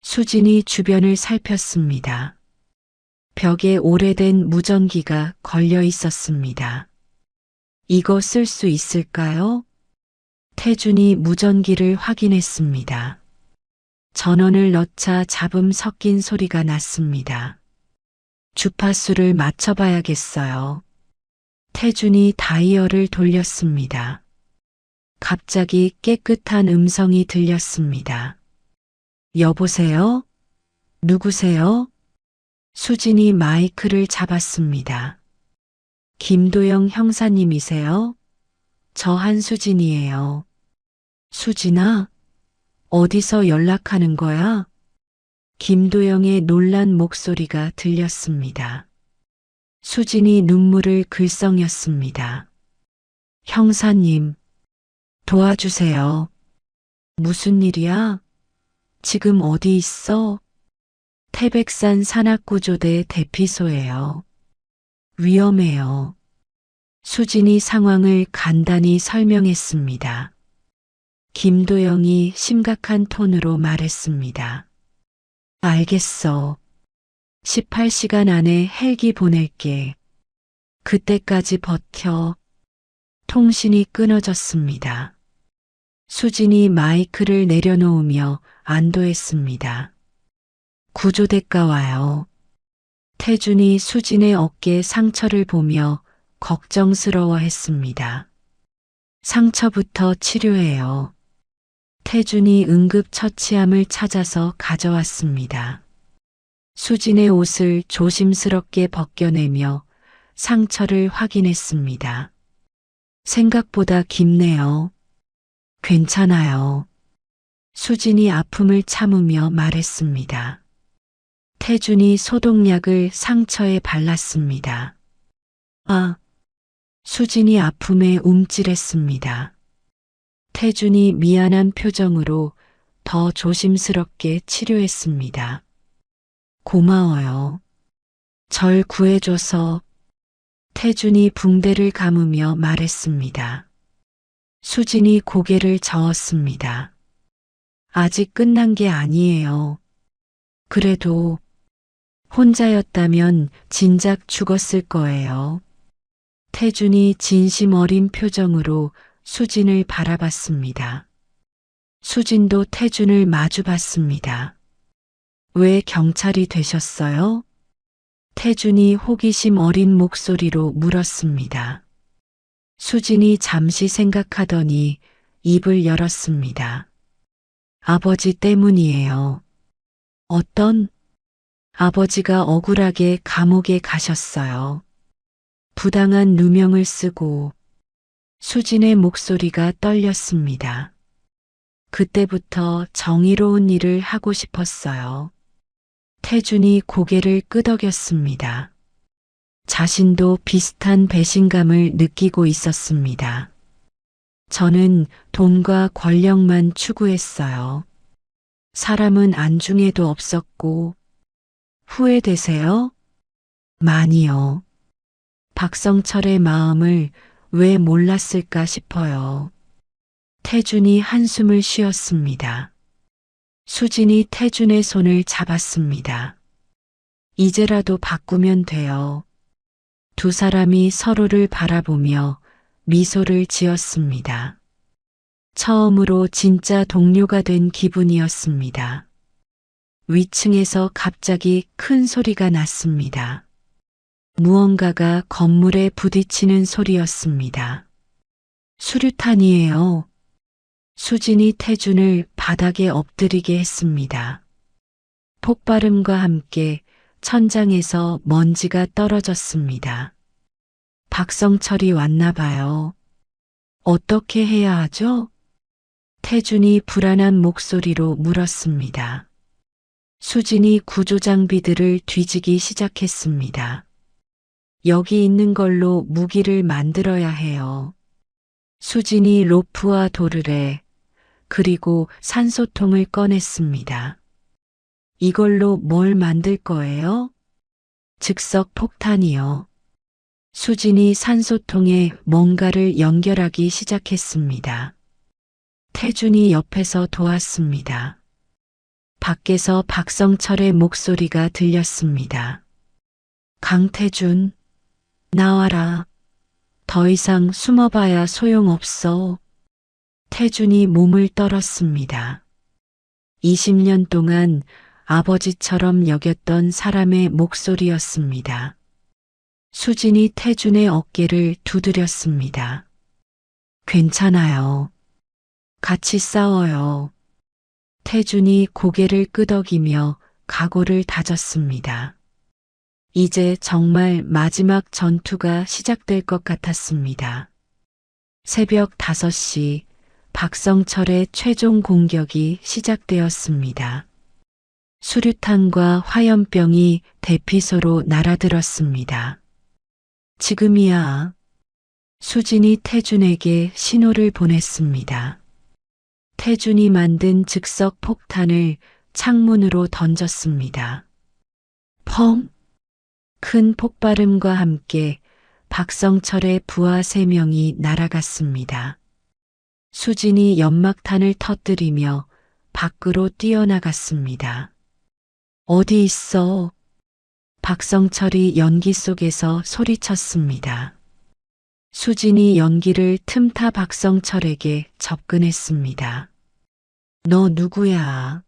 수진이 주변을 살폈습니다. 벽에 오래된 무전기가 걸려 있었습니다. 이거 쓸 수 있을까요? 태준이 무전기를 확인했습니다. 전원을 넣자 잡음 섞인 소리가 났습니다. 주파수를 맞춰봐야겠어요. 태준이 다이얼을 돌렸습니다. 갑자기 깨끗한 음성이 들렸습니다. 여보세요? 누구세요? 수진이 마이크를 잡았습니다. 김도영 형사님이세요? 저 한수진이에요. 수진아? 어디서 연락하는 거야? 김도영의 놀란 목소리가 들렸습니다. 수진이 눈물을 글썽였습니다. 형사님, 도와주세요. 무슨 일이야? 지금 어디 있어? 태백산 산악구조대 대피소예요. 위험해요. 수진이 상황을 간단히 설명했습니다. 김도영이 심각한 톤으로 말했습니다. 알겠어. 18시간 안에 헬기 보낼게. 그때까지 버텨. 통신이 끊어졌습니다. 수진이 마이크를 내려놓으며 안도했습니다. 구조대가 와요. 태준이 수진의 어깨 상처를 보며 걱정스러워했습니다. 상처부터 치료해요. 태준이 응급처치함을 찾아서 가져왔습니다. 수진의 옷을 조심스럽게 벗겨내며 상처를 확인했습니다. 생각보다 깊네요. 괜찮아요. 수진이 아픔을 참으며 말했습니다. 태준이 소독약을 상처에 발랐습니다. 아, 수진이 아픔에 움찔했습니다. 태준이 미안한 표정으로 더 조심스럽게 치료했습니다. 고마워요. 절 구해줘서. 태준이 붕대를 감으며 말했습니다. 수진이 고개를 저었습니다. 아직 끝난 게 아니에요. 그래도 혼자였다면 진작 죽었을 거예요. 태준이 진심 어린 표정으로 수진을 바라봤습니다. 수진도 태준을 마주봤습니다. 왜 경찰이 되셨어요? 태준이 호기심 어린 목소리로 물었습니다. 수진이 잠시 생각하더니 입을 열었습니다. 아버지 때문이에요. 어떤? 아버지가 억울하게 감옥에 가셨어요. 부당한 누명을 쓰고. 수진의 목소리가 떨렸습니다. 그때부터 정의로운 일을 하고 싶었어요. 태준이 고개를 끄덕였습니다. 자신도 비슷한 배신감을 느끼고 있었습니다. 저는 돈과 권력만 추구했어요. 사람은 안중에도 없었고. 후회되세요? 많이요. 박성철의 마음을 왜 몰랐을까 싶어요. 태준이 한숨을 쉬었습니다. 수진이 태준의 손을 잡았습니다. 이제라도 바꾸면 돼요. 두 사람이 서로를 바라보며 미소를 지었습니다. 처음으로 진짜 동료가 된 기분이었습니다. 위층에서 갑자기 큰 소리가 났습니다. 무언가가 건물에 부딪히는 소리였습니다. 수류탄이에요. 수진이 태준을 바닥에 엎드리게 했습니다. 폭발음과 함께 천장에서 먼지가 떨어졌습니다. 박성철이 왔나 봐요. 어떻게 해야 하죠? 태준이 불안한 목소리로 물었습니다. 수진이 구조장비들을 뒤지기 시작했습니다. 여기 있는 걸로 무기를 만들어야 해요. 수진이 로프와 도르래, 그리고 산소통을 꺼냈습니다. 이걸로 뭘 만들 거예요? 즉석 폭탄이요. 수진이 산소통에 뭔가를 연결하기 시작했습니다. 태준이 옆에서 도왔습니다. 밖에서 박성철의 목소리가 들렸습니다. 강태준, 나와라. 더 이상 숨어봐야 소용없어. 태준이 몸을 떨었습니다. 20년 동안 아버지처럼 여겼던 사람의 목소리였습니다. 수진이 태준의 어깨를 두드렸습니다. 괜찮아요. 같이 싸워요. 태준이 고개를 끄덕이며 각오를 다졌습니다. 이제 정말 마지막 전투가 시작될 것 같았습니다. 새벽 5시 박성철의 최종 공격이 시작되었습니다. 수류탄과 화염병이 대피소로 날아들었습니다. 지금이야. 수진이 태준에게 신호를 보냈습니다. 태준이 만든 즉석 폭탄을 창문으로 던졌습니다. 펑! 큰 폭발음과 함께 박성철의 부하 3명이 날아갔습니다. 수진이 연막탄을 터뜨리며 밖으로 뛰어나갔습니다. 어디 있어? 박성철이 연기 속에서 소리쳤습니다. 수진이 연기를 틈타 박성철에게 접근했습니다. 너 누구야?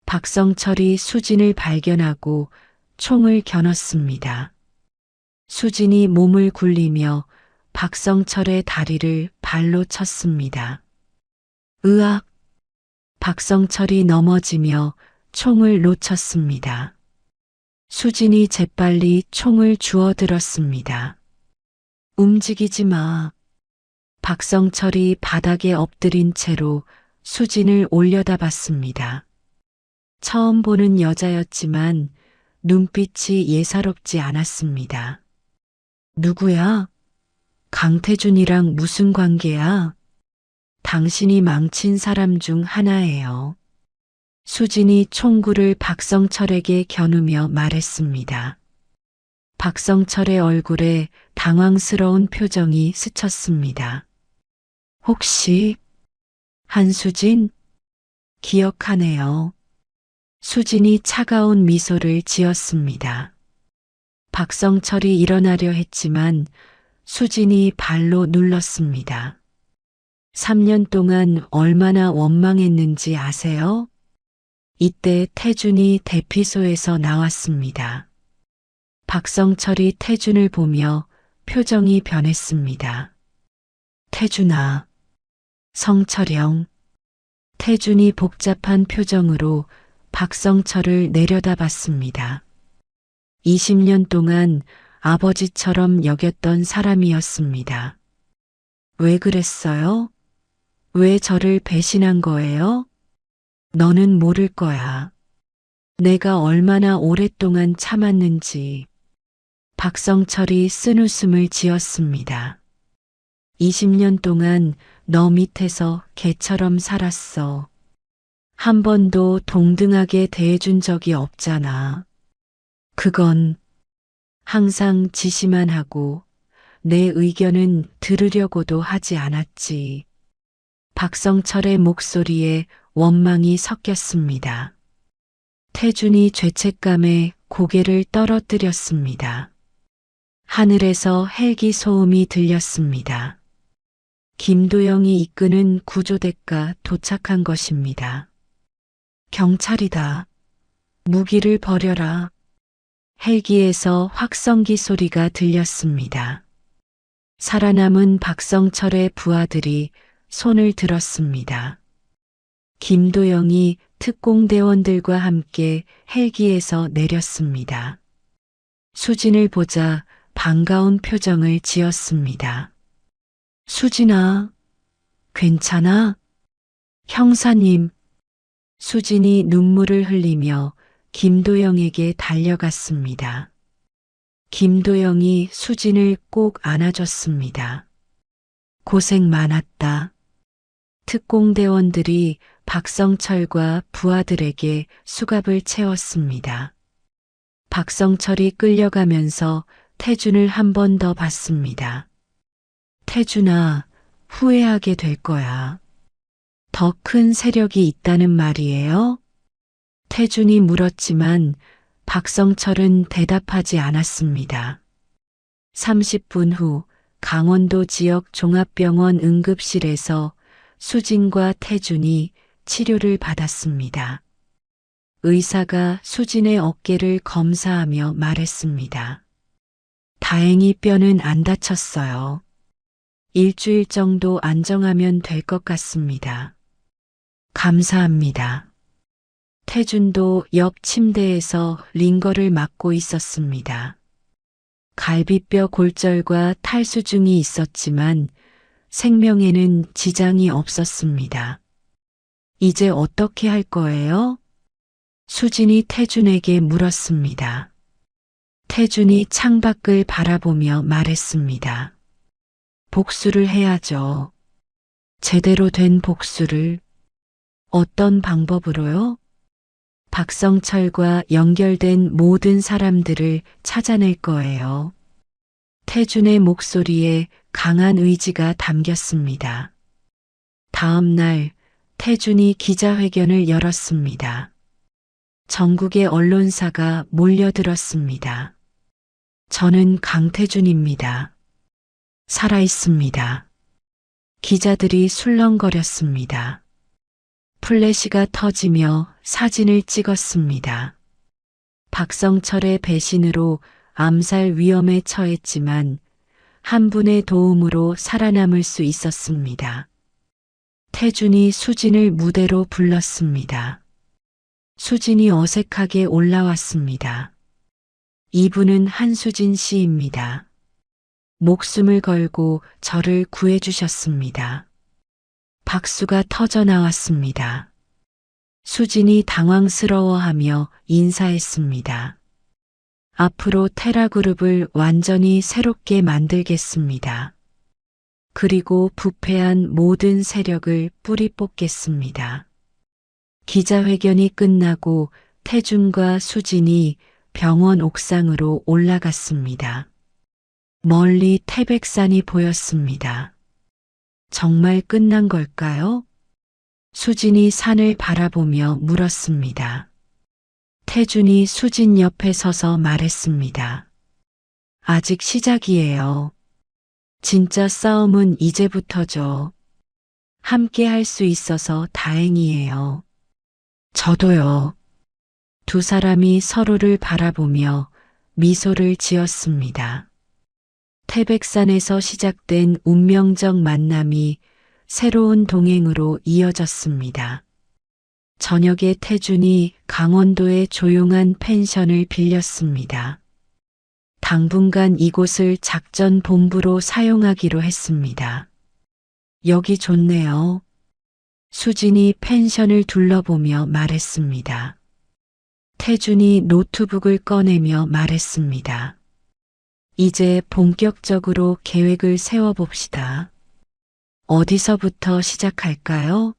박성철이 수진을 발견하고 총을 겨눴습니다. 수진이 몸을 굴리며 박성철의 다리를 발로 쳤습니다. 으악! 박성철이 넘어지며 총을 놓쳤습니다. 수진이 재빨리 총을 주워들었습니다. 움직이지 마. 박성철이 바닥에 엎드린 채로 수진을 올려다봤습니다. 처음 보는 여자였지만 눈빛이 예사롭지 않았습니다. 누구야? 강태준이랑 무슨 관계야? 당신이 망친 사람 중 하나예요. 수진이 총구를 박성철에게 겨누며 말했습니다. 박성철의 얼굴에 당황스러운 표정이 스쳤습니다. 혹시 한수진? 기억하네요. 수진이 차가운 미소를 지었습니다. 박성철이 일어나려 했지만 수진이 발로 눌렀습니다. 3년 동안 얼마나 원망했는지 아세요? 이때 태준이 대피소에서 나왔습니다. 박성철이 태준을 보며 표정이 변했습니다. 태준아, 성철형. 태준이 복잡한 표정으로 박성철을 내려다봤습니다. 20년 동안 아버지처럼 여겼던 사람이었습니다. 왜 그랬어요? 왜 저를 배신한 거예요? 너는 모를 거야. 내가 얼마나 오랫동안 참았는지. 박성철이 쓴웃음을 지었습니다. 20년 동안 너 밑에서 개처럼 살았어. 한 번도 동등하게 대해준 적이 없잖아. 그건 항상 지시만 하고 내 의견은 들으려고도 하지 않았지. 박성철의 목소리에 원망이 섞였습니다. 태준이 죄책감에 고개를 떨어뜨렸습니다. 하늘에서 헬기 소음이 들렸습니다. 김도영이 이끄는 구조대가 도착한 것입니다. 경찰이다. 무기를 버려라. 헬기에서 확성기 소리가 들렸습니다. 살아남은 박성철의 부하들이 손을 들었습니다. 김도영이 특공대원들과 함께 헬기에서 내렸습니다. 수진을 보자 반가운 표정을 지었습니다. 수진아, 괜찮아? 형사님. 수진이 눈물을 흘리며 김도영에게 달려갔습니다. 김도영이 수진을 꼭 안아줬습니다. 고생 많았다. 특공대원들이 박성철과 부하들에게 수갑을 채웠습니다. 박성철이 끌려가면서 태준을 한 번 더 봤습니다. 태준아, 후회하게 될 거야. 더 큰 세력이 있다는 말이에요? 태준이 물었지만 박성철은 대답하지 않았습니다. 30분 후 강원도 지역 종합병원 응급실에서 수진과 태준이 치료를 받았습니다. 의사가 수진의 어깨를 검사하며 말했습니다. 다행히 뼈는 안 다쳤어요. 일주일 정도 안정하면 될 것 같습니다. 감사합니다. 태준도 옆 침대에서 링거를 맞고 있었습니다. 갈비뼈 골절과 탈수증이 있었지만 생명에는 지장이 없었습니다. 이제 어떻게 할 거예요? 수진이 태준에게 물었습니다. 태준이 창밖을 바라보며 말했습니다. 복수를 해야죠. 제대로 된 복수를. 어떤 방법으로요? 박성철과 연결된 모든 사람들을 찾아낼 거예요. 태준의 목소리에 강한 의지가 담겼습니다. 다음 날 태준이 기자회견을 열었습니다. 전국의 언론사가 몰려들었습니다. 저는 강태준입니다. 살아있습니다. 기자들이 술렁거렸습니다. 플래시가 터지며 사진을 찍었습니다. 박성철의 배신으로 암살 위험에 처했지만 한 분의 도움으로 살아남을 수 있었습니다. 태준이 수진을 무대로 불렀습니다. 수진이 어색하게 올라왔습니다. 이분은 한수진 씨입니다. 목숨을 걸고 저를 구해주셨습니다. 박수가 터져 나왔습니다. 수진이 당황스러워하며 인사했습니다. 앞으로 테라그룹을 완전히 새롭게 만들겠습니다. 그리고 부패한 모든 세력을 뿌리 뽑겠습니다. 기자회견이 끝나고 태준과 수진이 병원 옥상으로 올라갔습니다. 멀리 태백산이 보였습니다. 정말 끝난 걸까요? 수진이 산을 바라보며 물었습니다. 태준이 수진 옆에 서서 말했습니다. 아직 시작이에요. 진짜 싸움은 이제부터죠. 함께 할 수 있어서 다행이에요. 저도요. 두 사람이 서로를 바라보며 미소를 지었습니다. 태백산에서 시작된 운명적 만남이 새로운 동행으로 이어졌습니다. 저녁에 태준이 강원도의 조용한 펜션을 빌렸습니다. 당분간 이곳을 작전 본부로 사용하기로 했습니다. 여기 좋네요. 수진이 펜션을 둘러보며 말했습니다. 태준이 노트북을 꺼내며 말했습니다. 이제 본격적으로 계획을 세워봅시다. 어디서부터 시작할까요?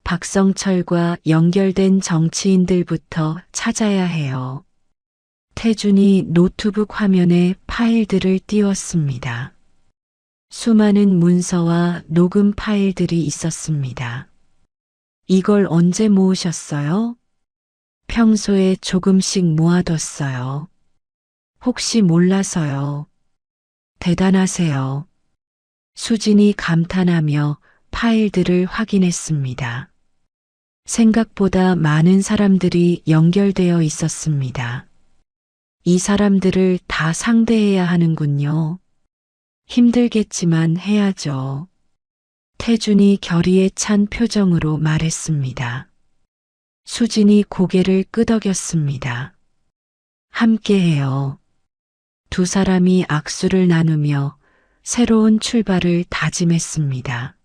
박성철과 연결된 정치인들부터 찾아야 해요. 태준이 노트북 화면에 파일들을 띄웠습니다. 수많은 문서와 녹음 파일들이 있었습니다. 이걸 언제 모으셨어요? 평소에 조금씩 모아뒀어요. 혹시 몰라서요. 대단하세요. 수진이 감탄하며 파일들을 확인했습니다. 생각보다 많은 사람들이 연결되어 있었습니다. 이 사람들을 다 상대해야 하는군요. 힘들겠지만 해야죠. 태준이 결의에 찬 표정으로 말했습니다. 수진이 고개를 끄덕였습니다. 함께해요. 두 사람이 악수를 나누며 새로운 출발을 다짐했습니다.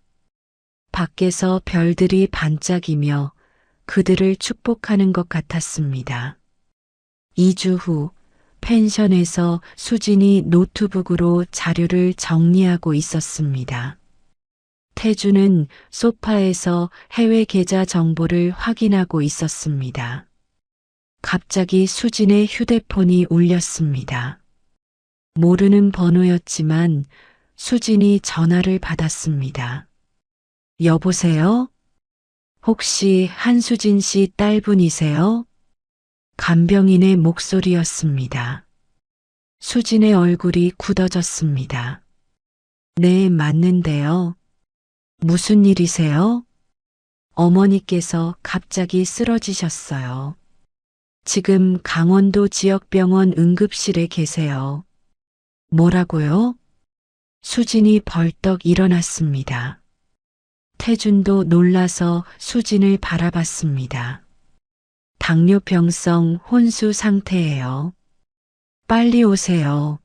밖에서 별들이 반짝이며 그들을 축복하는 것 같았습니다. 2주 후 펜션에서 수진이 노트북으로 자료를 정리하고 있었습니다. 태준은 소파에서 해외 계좌 정보를 확인하고 있었습니다. 갑자기 수진의 휴대폰이 울렸습니다. 모르는 번호였지만 수진이 전화를 받았습니다. 여보세요? 혹시 한수진 씨 딸분이세요? 간병인의 목소리였습니다. 수진의 얼굴이 굳어졌습니다. 네, 맞는데요. 무슨 일이세요? 어머니께서 갑자기 쓰러지셨어요. 지금 강원도 지역병원 응급실에 계세요. 뭐라고요? 수진이 벌떡 일어났습니다. 태준도 놀라서 수진을 바라봤습니다. 당뇨병성 혼수 상태예요. 빨리 오세요.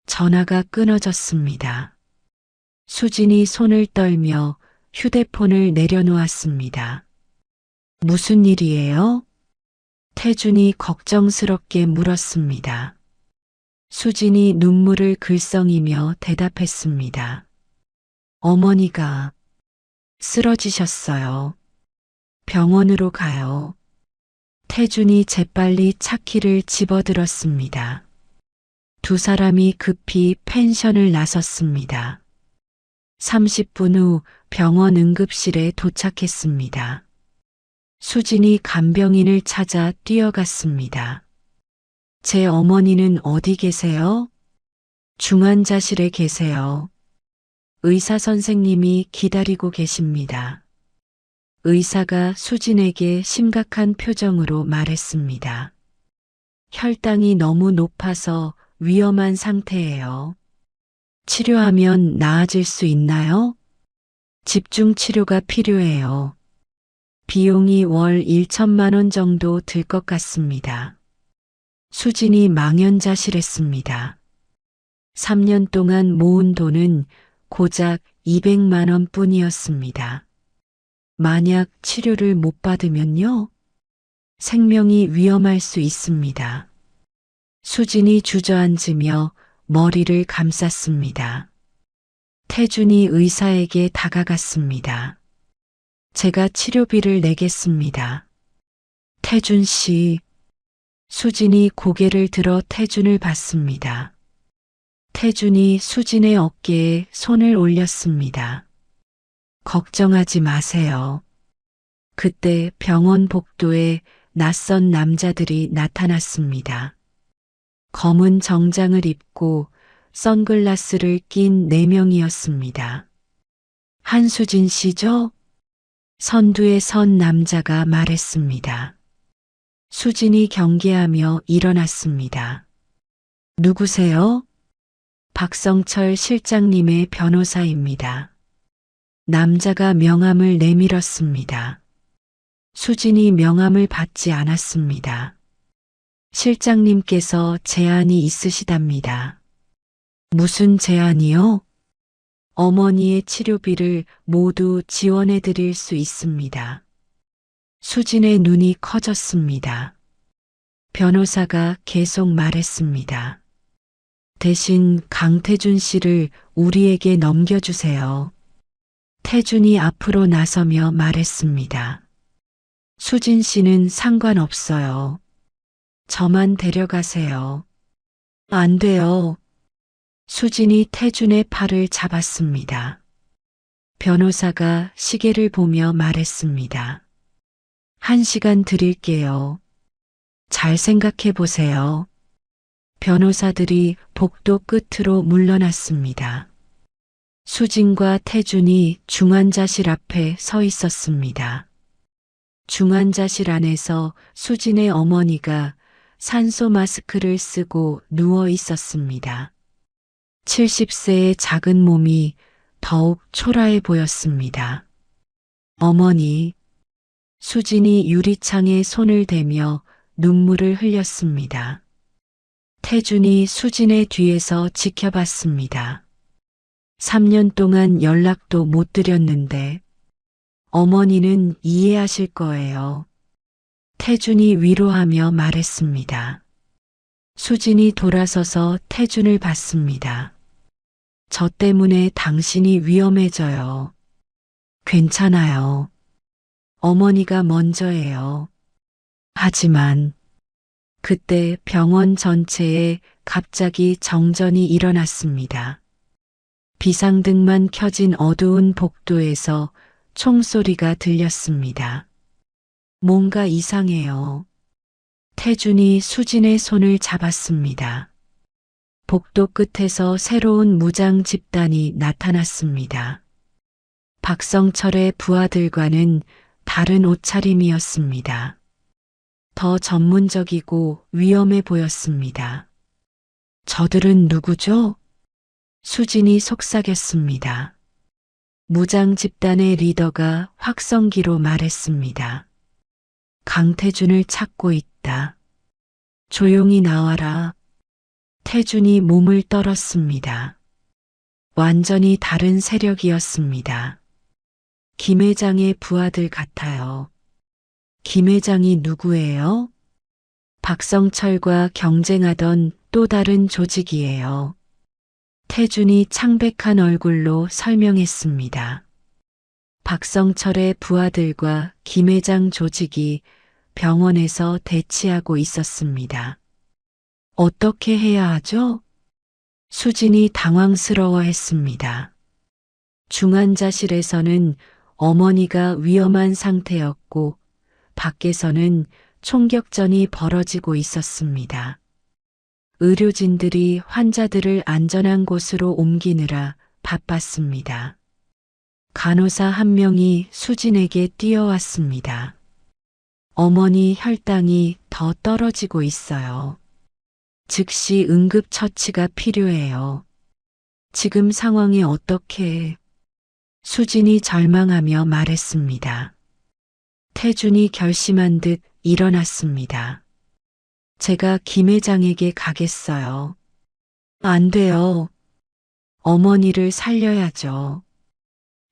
전화가 끊어졌습니다. 수진이 손을 떨며 휴대폰을 내려놓았습니다. 무슨 일이에요? 태준이 걱정스럽게 물었습니다. 수진이 눈물을 글썽이며 대답했습니다. 어머니가 쓰러지셨어요. 병원으로 가요. 태준이 재빨리 차키를 집어들었습니다. 두 사람이 급히 펜션을 나섰습니다. 30분 후 병원 응급실에 도착했습니다. 수진이 간병인을 찾아 뛰어갔습니다. 제 어머니는 어디 계세요? 중환자실에 계세요. 의사 선생님이 기다리고 계십니다. 의사가 수진에게 심각한 표정으로 말했습니다. 혈당이 너무 높아서 위험한 상태예요. 치료하면 나아질 수 있나요? 집중 치료가 필요해요. 비용이 월 1천만 원 정도 들 것 같습니다. 수진이 망연자실했습니다. 3년 동안 모은 돈은 고작 200만 원 뿐이었습니다. 만약 치료를 못 받으면요? 생명이 위험할 수 있습니다. 수진이 주저앉으며 머리를 감쌌습니다. 태준이 의사에게 다가갔습니다. 제가 치료비를 내겠습니다. 태준 씨. 수진이 고개를 들어 태준을 봤습니다. 태준이 수진의 어깨에 손을 올렸습니다. 걱정하지 마세요. 그때 병원 복도에 낯선 남자들이 나타났습니다. 검은 정장을 입고 선글라스를 낀 4명이었습니다. 한수진 씨죠? 선두에 선 남자가 말했습니다. 수진이 경계하며 일어났습니다. 누구세요? 박성철 실장님의 변호사입니다. 남자가 명함을 내밀었습니다. 수진이 명함을 받지 않았습니다. 실장님께서 제안이 있으시답니다. 무슨 제안이요? 어머니의 치료비를 모두 지원해 드릴 수 있습니다. 수진의 눈이 커졌습니다. 변호사가 계속 말했습니다. 대신 강태준 씨를 우리에게 넘겨주세요. 태준이 앞으로 나서며 말했습니다. 수진 씨는 상관없어요. 저만 데려가세요. 안 돼요. 수진이 태준의 팔을 잡았습니다. 변호사가 시계를 보며 말했습니다. 1시간 드릴게요. 잘 생각해 보세요. 변호사들이 복도 끝으로 물러났습니다. 수진과 태준이 중환자실 앞에 서 있었습니다. 중환자실 안에서 수진의 어머니가 산소 마스크를 쓰고 누워 있었습니다. 70세의 작은 몸이 더욱 초라해 보였습니다. 어머니, 수진이 유리창에 손을 대며 눈물을 흘렸습니다. 태준이 수진의 뒤에서 지켜봤습니다. 3년 동안 연락도 못 드렸는데 어머니는 이해하실 거예요. 태준이 위로하며 말했습니다. 수진이 돌아서서 태준을 봤습니다. 저 때문에 당신이 위험해져요. 괜찮아요. 어머니가 먼저예요. 하지만 그때 병원 전체에 갑자기 정전이 일어났습니다. 비상등만 켜진 어두운 복도에서 총소리가 들렸습니다. 뭔가 이상해요. 태준이 수진의 손을 잡았습니다. 복도 끝에서 새로운 무장 집단이 나타났습니다. 박성철의 부하들과는 다른 옷차림이었습니다. 더 전문적이고 위험해 보였습니다. 저들은 누구죠? 수진이 속삭였습니다. 무장 집단의 리더가 확성기로 말했습니다. 강태준을 찾고 있다. 조용히 나와라. 태준이 몸을 떨었습니다. 완전히 다른 세력이었습니다. 김 회장의 부하들 같아요. 김 회장이 누구예요? 박성철과 경쟁하던 또 다른 조직이에요. 태준이 창백한 얼굴로 설명했습니다. 박성철의 부하들과 김 회장 조직이 병원에서 대치하고 있었습니다. 어떻게 해야 하죠? 수진이 당황스러워했습니다. 중환자실에서는 어머니가 위험한 상태였고 밖에서는 총격전이 벌어지고 있었습니다. 의료진들이 환자들을 안전한 곳으로 옮기느라 바빴습니다. 간호사 한 명이 수진에게 뛰어왔습니다. 어머니 혈당이 더 떨어지고 있어요. 즉시 응급처치가 필요해요. 지금 상황이 어떻게? 수진이 절망하며 말했습니다. 태준이 결심한 듯 일어났습니다. 제가 김 회장에게 가겠어요. 안 돼요. 어머니를 살려야죠.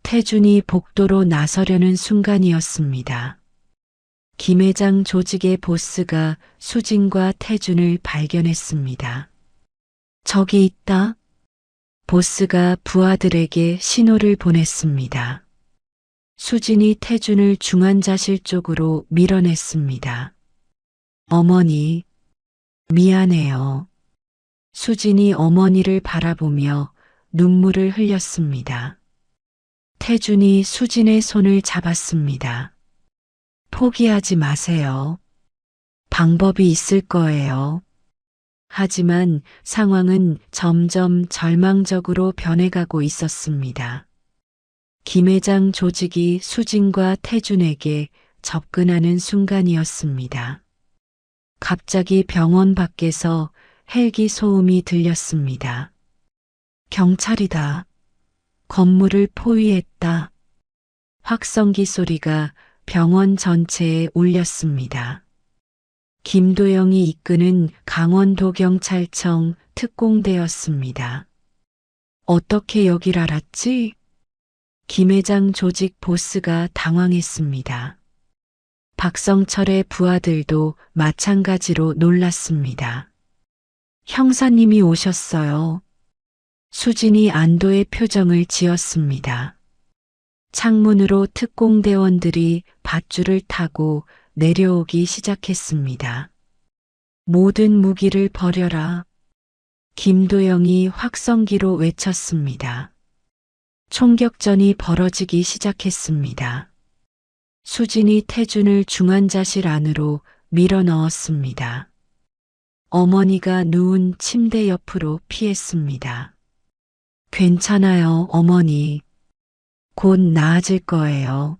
태준이 복도로 나서려는 순간이었습니다. 김 회장 조직의 보스가 수진과 태준을 발견했습니다. 저기 있다. 보스가 부하들에게 신호를 보냈습니다. 수진이 태준을 중환자실 쪽으로 밀어냈습니다. 어머니, 미안해요. 수진이 어머니를 바라보며 눈물을 흘렸습니다. 태준이 수진의 손을 잡았습니다. 포기하지 마세요. 방법이 있을 거예요. 하지만 상황은 점점 절망적으로 변해가고 있었습니다. 김 회장 조직이 수진과 태준에게 접근하는 순간이었습니다. 갑자기 병원 밖에서 헬기 소음이 들렸습니다. 경찰이다. 건물을 포위했다. 확성기 소리가 병원 전체에 울렸습니다. 김도영이 이끄는 강원도경찰청 특공대였습니다. 어떻게 여길 알았지? 김 회장 조직 보스가 당황했습니다. 박성철의 부하들도 마찬가지로 놀랐습니다. 형사님이 오셨어요. 수진이 안도의 표정을 지었습니다. 창문으로 특공대원들이 밧줄을 타고 내려오기 시작했습니다. 모든 무기를 버려라. 김도영이 확성기로 외쳤습니다. 총격전이 벌어지기 시작했습니다. 수진이 태준을 중환자실 안으로 밀어 넣었습니다. 어머니가 누운 침대 옆으로 피했습니다. 괜찮아요, 어머니. 곧 나아질 거예요.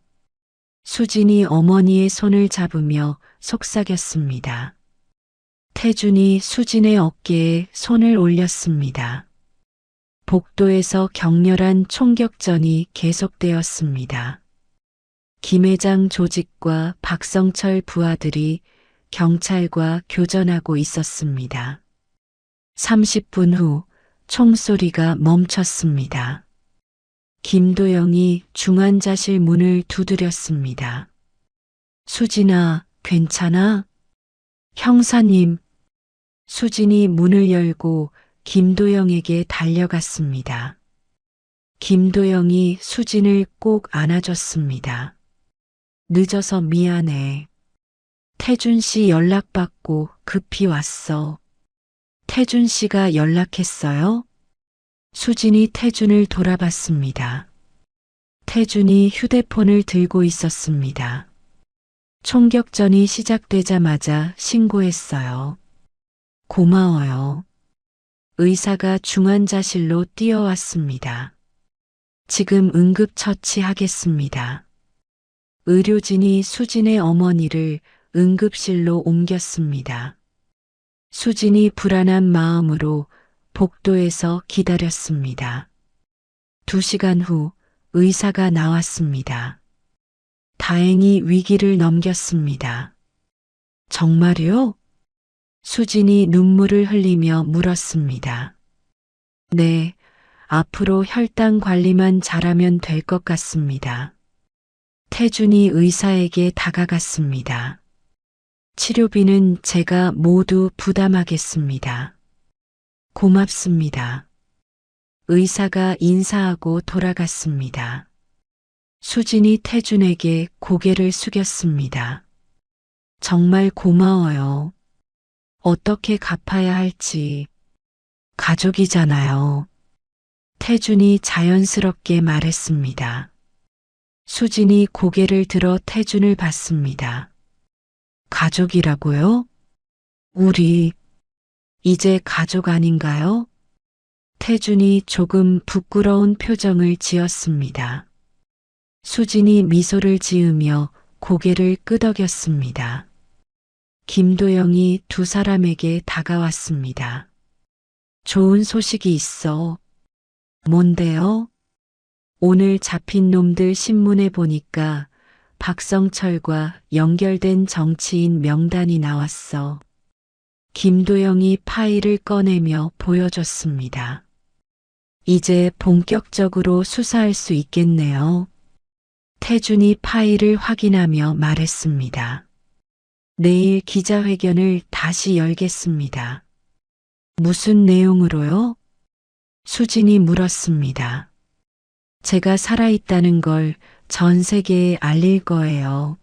수진이 어머니의 손을 잡으며 속삭였습니다. 태준이 수진의 어깨에 손을 올렸습니다. 복도에서 격렬한 총격전이 계속되었습니다. 김 회장 조직과 박성철 부하들이 경찰과 교전하고 있었습니다. 30분 후 총소리가 멈췄습니다. 김도영이 중환자실 문을 두드렸습니다. 수진아, 괜찮아? 형사님. 수진이 문을 열고 김도영에게 달려갔습니다. 김도영이 수진을 꼭 안아줬습니다. 늦어서 미안해. 태준 씨 연락받고 급히 왔어. 태준 씨가 연락했어요? 수진이 태준을 돌아봤습니다. 태준이 휴대폰을 들고 있었습니다. 총격전이 시작되자마자 신고했어요. 고마워요. 의사가 중환자실로 뛰어왔습니다. 지금 응급처치하겠습니다. 의료진이 수진의 어머니를 응급실로 옮겼습니다. 수진이 불안한 마음으로 복도에서 기다렸습니다. 2시간 후 의사가 나왔습니다. 다행히 위기를 넘겼습니다. 정말요? 수진이 눈물을 흘리며 물었습니다. 네, 앞으로 혈당 관리만 잘하면 될 것 같습니다. 태준이 의사에게 다가갔습니다. 치료비는 제가 모두 부담하겠습니다. 고맙습니다. 의사가 인사하고 돌아갔습니다. 수진이 태준에게 고개를 숙였습니다. 정말 고마워요. 어떻게 갚아야 할지. 가족이잖아요. 태준이 자연스럽게 말했습니다. 수진이 고개를 들어 태준을 봤습니다. 가족이라고요? 우리 이제 가족 아닌가요? 태준이 조금 부끄러운 표정을 지었습니다. 수진이 미소를 지으며 고개를 끄덕였습니다. 김도영이 두 사람에게 다가왔습니다. 좋은 소식이 있어. 뭔데요? 오늘 잡힌 놈들 신문에 보니까 박성철과 연결된 정치인 명단이 나왔어. 김도영이 파일을 꺼내며 보여줬습니다. 이제 본격적으로 수사할 수 있겠네요. 태준이 파일을 확인하며 말했습니다. 내일 기자회견을 다시 열겠습니다. 무슨 내용으로요? 수진이 물었습니다. 제가 살아있다는 걸 전 세계에 알릴 거예요.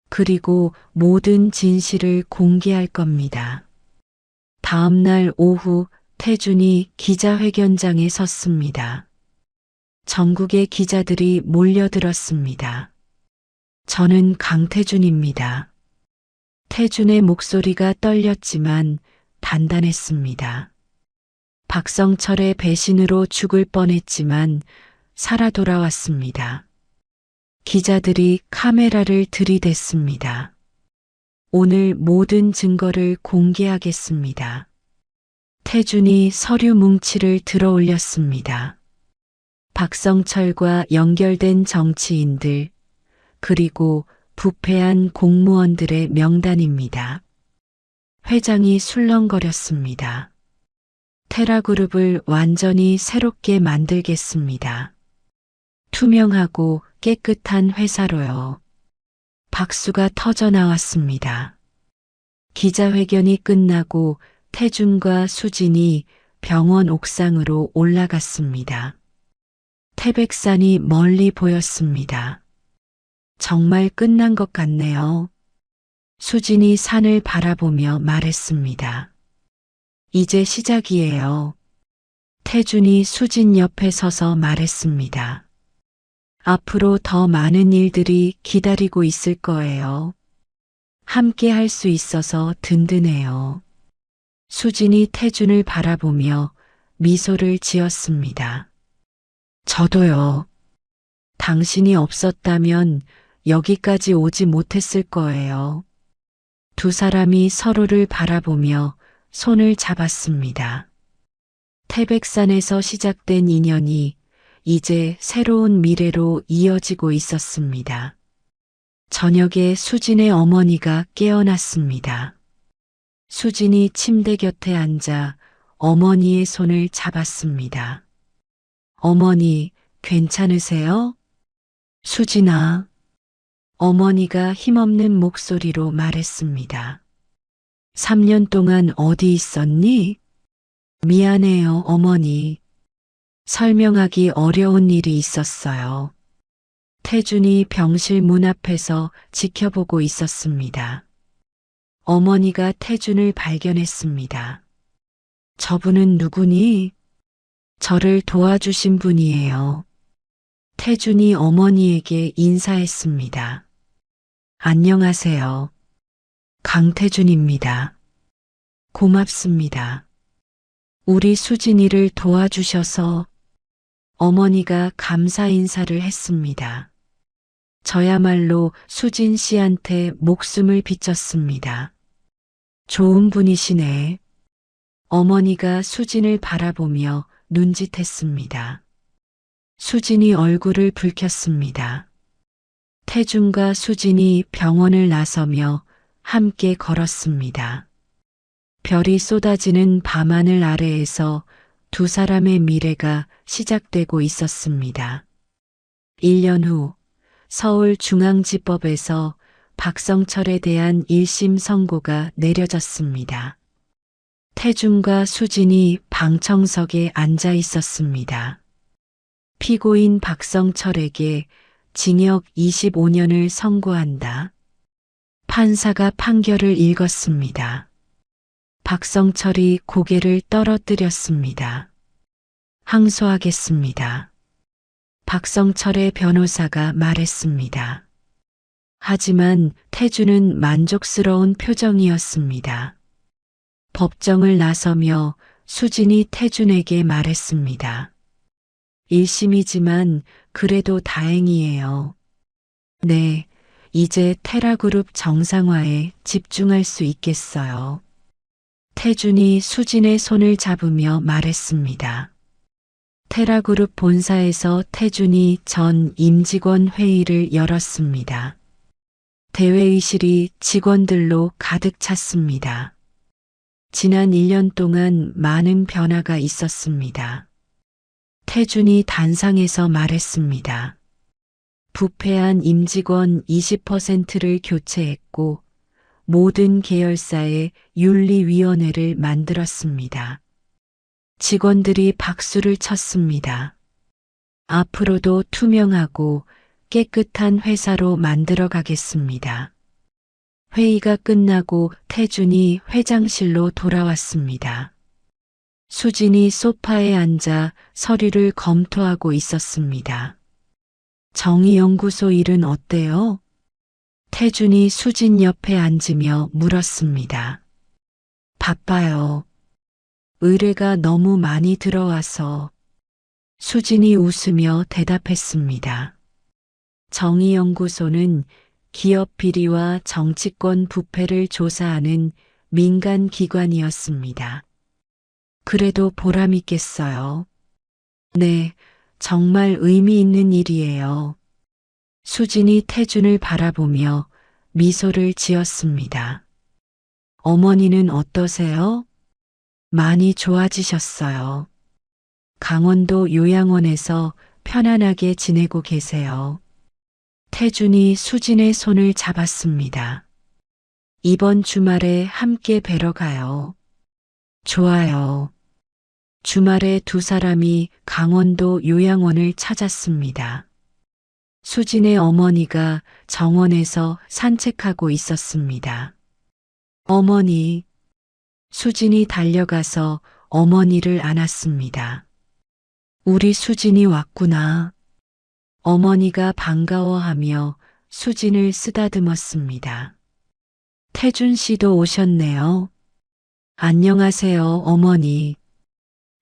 그리고 모든 진실을 공개할 겁니다. 다음 날 오후 태준이 기자회견장에 섰습니다. 전국의 기자들이 몰려들었습니다. 저는 강태준입니다. 태준의 목소리가 떨렸지만 단단했습니다. 박성철의 배신으로 죽을 뻔했지만 살아 돌아왔습니다. 기자들이 카메라를 들이댔습니다. 오늘 모든 증거를 공개하겠습니다. 태준이 서류 뭉치를 들어 올렸습니다. 박성철과 연결된 정치인들, 그리고 부패한 공무원들의 명단입니다. 회장이 술렁거렸습니다. 테라그룹을 완전히 새롭게 만들겠습니다. 투명하고 깨끗한 회사로요. 박수가 터져 나왔습니다. 기자회견이 끝나고 태준과 수진이 병원 옥상으로 올라갔습니다. 태백산이 멀리 보였습니다. 정말 끝난 것 같네요. 수진이 산을 바라보며 말했습니다. 이제 시작이에요. 태준이 수진 옆에 서서 말했습니다. 앞으로 더 많은 일들이 기다리고 있을 거예요. 함께 할 수 있어서 든든해요. 수진이 태준을 바라보며 미소를 지었습니다. 저도요. 당신이 없었다면 여기까지 오지 못했을 거예요. 두 사람이 서로를 바라보며 손을 잡았습니다. 태백산에서 시작된 인연이 이제 새로운 미래로 이어지고 있었습니다. 저녁에 수진의 어머니가 깨어났습니다. 수진이 침대 곁에 앉아 어머니의 손을 잡았습니다. 어머니, 괜찮으세요? 수진아. 어머니가 힘없는 목소리로 말했습니다. 3년 동안 어디 있었니? 미안해요, 어머니. 설명하기 어려운 일이 있었어요. 태준이 병실 문 앞에서 지켜보고 있었습니다. 어머니가 태준을 발견했습니다. 저분은 누구니? 저를 도와주신 분이에요. 태준이 어머니에게 인사했습니다. 안녕하세요. 강태준입니다. 고맙습니다. 우리 수진이를 도와주셔서. 어머니가 감사 인사를 했습니다. 저야말로 수진 씨한테 목숨을 비쳤습니다. 좋은 분이시네. 어머니가 수진을 바라보며 눈짓했습니다. 수진이 얼굴을 붉혔습니다. 태준과 수진이 병원을 나서며 함께 걸었습니다. 별이 쏟아지는 밤하늘 아래에서 두 사람의 미래가 시작되고 있었습니다. 1년 후 서울중앙지법에서 박성철에 대한 1심 선고가 내려졌습니다. 태준과 수진이 방청석에 앉아 있었습니다. 피고인 박성철에게 징역 25년을 선고한다. 판사가 판결을 읽었습니다. 박성철이 고개를 떨어뜨렸습니다. 항소하겠습니다. 박성철의 변호사가 말했습니다. 하지만 태주는 만족스러운 표정이었습니다. 법정을 나서며 수진이 태준에게 말했습니다. 1심이지만 그래도 다행이에요. 네, 이제 테라그룹 정상화에 집중할 수 있겠어요. 태준이 수진의 손을 잡으며 말했습니다. 테라그룹 본사에서 태준이 전 임직원 회의를 열었습니다. 대회의실이 직원들로 가득 찼습니다. 지난 1년 동안 많은 변화가 있었습니다. 태준이 단상에서 말했습니다. 부패한 임직원 20%를 교체했고 모든 계열사에 윤리위원회를 만들었습니다. 직원들이 박수를 쳤습니다. 앞으로도 투명하고 깨끗한 회사로 만들어 가겠습니다. 회의가 끝나고 태준이 회장실로 돌아왔습니다. 수진이 소파에 앉아 서류를 검토하고 있었습니다. 정의연구소 일은 어때요? 태준이 수진 옆에 앉으며 물었습니다. 바빠요. 의뢰가 너무 많이 들어와서. 수진이 웃으며 대답했습니다. 정의연구소는 기업 비리와 정치권 부패를 조사하는 민간 기관이었습니다. 그래도 보람있겠어요. 네, 정말 의미 있는 일이에요. 수진이 태준을 바라보며 미소를 지었습니다. 어머니는 어떠세요? 많이 좋아지셨어요. 강원도 요양원에서 편안하게 지내고 계세요. 태준이 수진의 손을 잡았습니다. 이번 주말에 함께 뵈러 가요. 좋아요. 주말에 두 사람이 강원도 요양원을 찾았습니다. 수진의 어머니가 정원에서 산책하고 있었습니다. 어머니. 수진이 달려가서 어머니를 안았습니다. 우리 수진이 왔구나. 어머니가 반가워하며 수진을 쓰다듬었습니다. 태준 씨도 오셨네요. 안녕하세요, 어머니.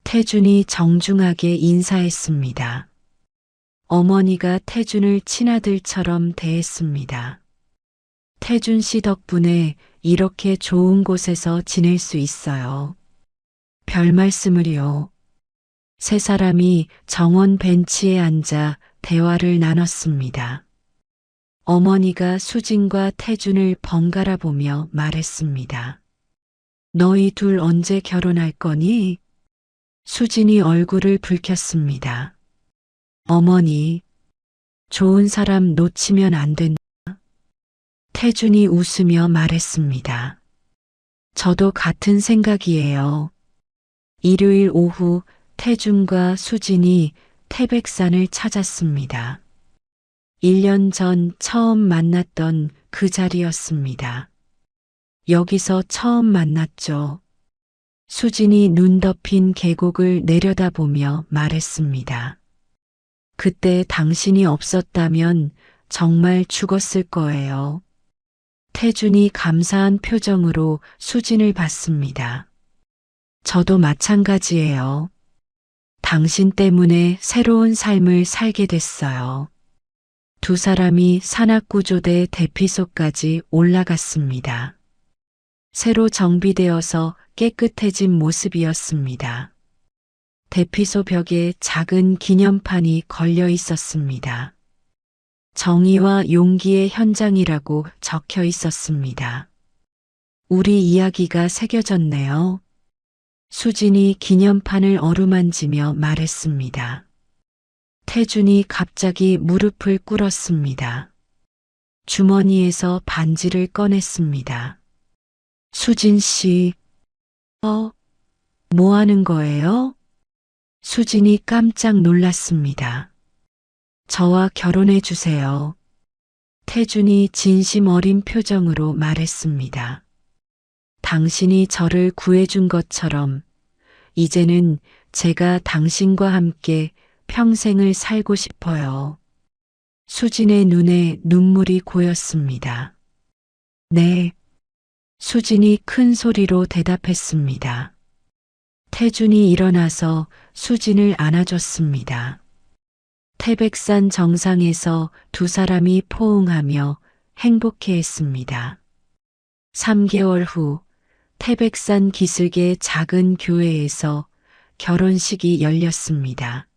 태준이 정중하게 인사했습니다. 어머니가 태준을 친아들처럼 대했습니다. 태준 씨 덕분에 이렇게 좋은 곳에서 지낼 수 있어요. 별 말씀을요. 세 사람이 정원 벤치에 앉아 대화를 나눴습니다. 어머니가 수진과 태준을 번갈아 보며 말했습니다. 너희 둘 언제 결혼할 거니? 수진이 얼굴을 붉혔습니다. 어머니, 좋은 사람 놓치면 안 된다. 태준이 웃으며 말했습니다. 저도 같은 생각이에요. 일요일 오후 태준과 수진이 태백산을 찾았습니다. 1년 전 처음 만났던 그 자리였습니다. 여기서 처음 만났죠. 수진이 눈 덮인 계곡을 내려다보며 말했습니다. 그때 당신이 없었다면 정말 죽었을 거예요. 태준이 감사한 표정으로 수진을 봤습니다. 저도 마찬가지예요. 당신 때문에 새로운 삶을 살게 됐어요. 두 사람이 산악구조대 대피소까지 올라갔습니다. 새로 정비되어서 깨끗해진 모습이었습니다. 대피소 벽에 작은 기념판이 걸려 있었습니다. 정의와 용기의 현장이라고 적혀 있었습니다. 우리 이야기가 새겨졌네요. 수진이 기념판을 어루만지며 말했습니다. 태준이 갑자기 무릎을 꿇었습니다. 주머니에서 반지를 꺼냈습니다. 수진 씨, 뭐 하는 거예요? 수진이 깜짝 놀랐습니다. 저와 결혼해 주세요. 태준이 진심 어린 표정으로 말했습니다. 당신이 저를 구해준 것처럼 이제는 제가 당신과 함께 평생을 살고 싶어요. 수진의 눈에 눈물이 고였습니다. 네. 수진이 큰 소리로 대답했습니다. 태준이 일어나서 수진을 안아줬습니다. 태백산 정상에서 두 사람이 포옹하며 행복해했습니다. 3개월 후 태백산 기슭의 작은 교회에서 결혼식이 열렸습니다.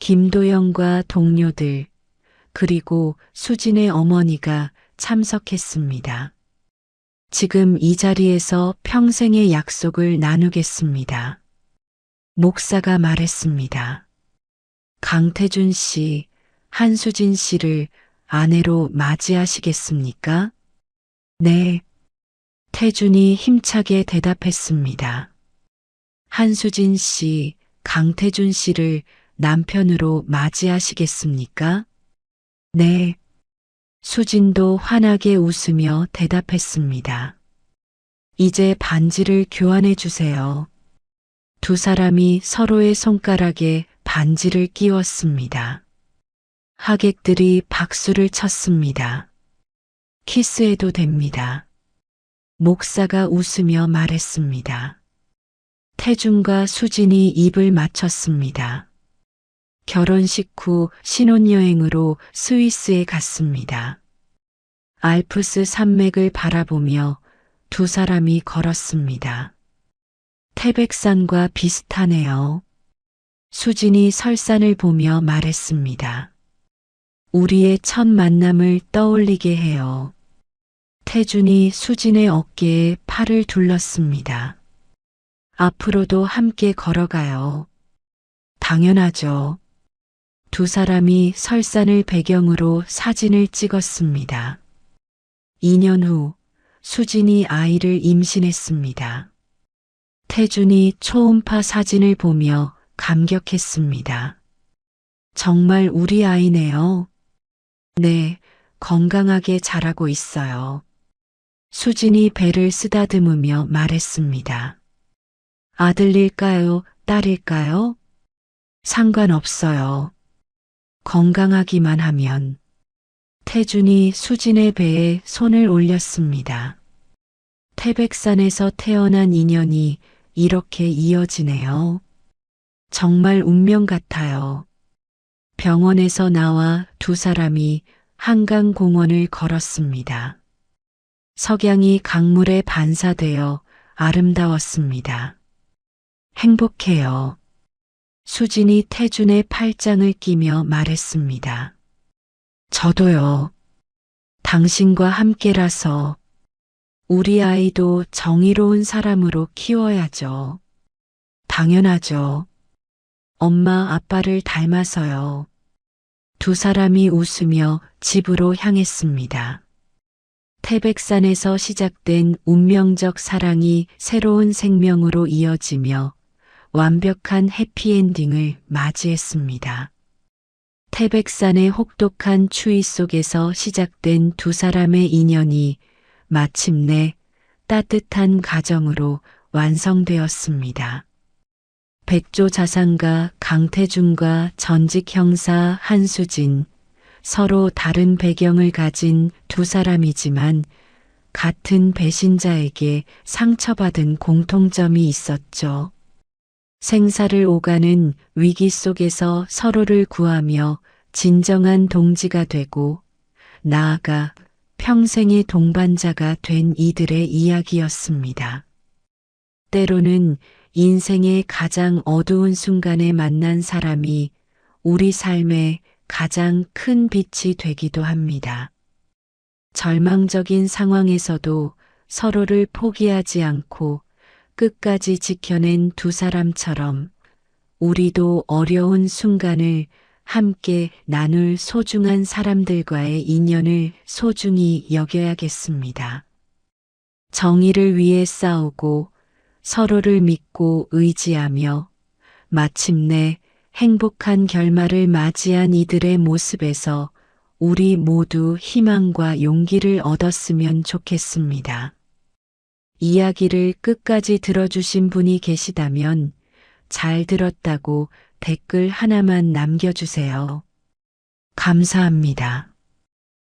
김도영과 동료들, 그리고 수진의 어머니가 참석했습니다. 지금 이 자리에서 평생의 약속을 나누겠습니다. 목사가 말했습니다. 강태준 씨, 한수진 씨를 아내로 맞이하시겠습니까? 네. 태준이 힘차게 대답했습니다. 한수진 씨, 강태준 씨를 남편으로 맞이하시겠습니까? 네. 수진도 환하게 웃으며 대답했습니다. 이제 반지를 교환해 주세요. 두 사람이 서로의 손가락에 반지를 끼웠습니다. 하객들이 박수를 쳤습니다. 키스해도 됩니다. 목사가 웃으며 말했습니다. 태준과 수진이 입을 맞췄습니다. 결혼식 후 신혼여행으로 스위스에 갔습니다. 알프스 산맥을 바라보며 두 사람이 걸었습니다. 태백산과 비슷하네요. 수진이 설산을 보며 말했습니다. 우리의 첫 만남을 떠올리게 해요. 태준이 수진의 어깨에 팔을 둘렀습니다. 앞으로도 함께 걸어가요. 당연하죠. 두 사람이 설산을 배경으로 사진을 찍었습니다. 2년 후 수진이 아이를 임신했습니다. 태준이 초음파 사진을 보며 감격했습니다. 정말 우리 아이네요. 네, 건강하게 자라고 있어요. 수진이 배를 쓰다듬으며 말했습니다. 아들일까요? 딸일까요? 상관없어요. 건강하기만 하면. 태준이 수진의 배에 손을 올렸습니다. 태백산에서 태어난 인연이 이렇게 이어지네요. 정말 운명 같아요. 병원에서 나와 두 사람이 한강공원을 걸었습니다. 석양이 강물에 반사되어 아름다웠습니다. 행복해요. 수진이 태준의 팔짱을 끼며 말했습니다. 저도요. 당신과 함께라서 우리 아이도 정의로운 사람으로 키워야죠. 당연하죠. 엄마 아빠를 닮아서요. 두 사람이 웃으며 집으로 향했습니다. 태백산에서 시작된 운명적 사랑이 새로운 생명으로 이어지며 완벽한 해피엔딩을 맞이했습니다. 태백산의 혹독한 추위 속에서 시작된 두 사람의 인연이 마침내 따뜻한 가정으로 완성되었습니다. 백조 자산가 강태준과 전직 형사 한수진, 서로 다른 배경을 가진 두 사람이지만 같은 배신자에게 상처받은 공통점이 있었죠. 생사를 오가는 위기 속에서 서로를 구하며 진정한 동지가 되고 나아가 평생의 동반자가 된 이들의 이야기였습니다. 때로는 인생의 가장 어두운 순간에 만난 사람이 우리 삶의 가장 큰 빛이 되기도 합니다. 절망적인 상황에서도 서로를 포기하지 않고 끝까지 지켜낸 두 사람처럼 우리도 어려운 순간을 함께 나눌 소중한 사람들과의 인연을 소중히 여겨야겠습니다. 정의를 위해 싸우고 서로를 믿고 의지하며 마침내 행복한 결말을 맞이한 이들의 모습에서 우리 모두 희망과 용기를 얻었으면 좋겠습니다. 이야기를 끝까지 들어주신 분이 계시다면 잘 들었다고 댓글 하나만 남겨주세요. 감사합니다.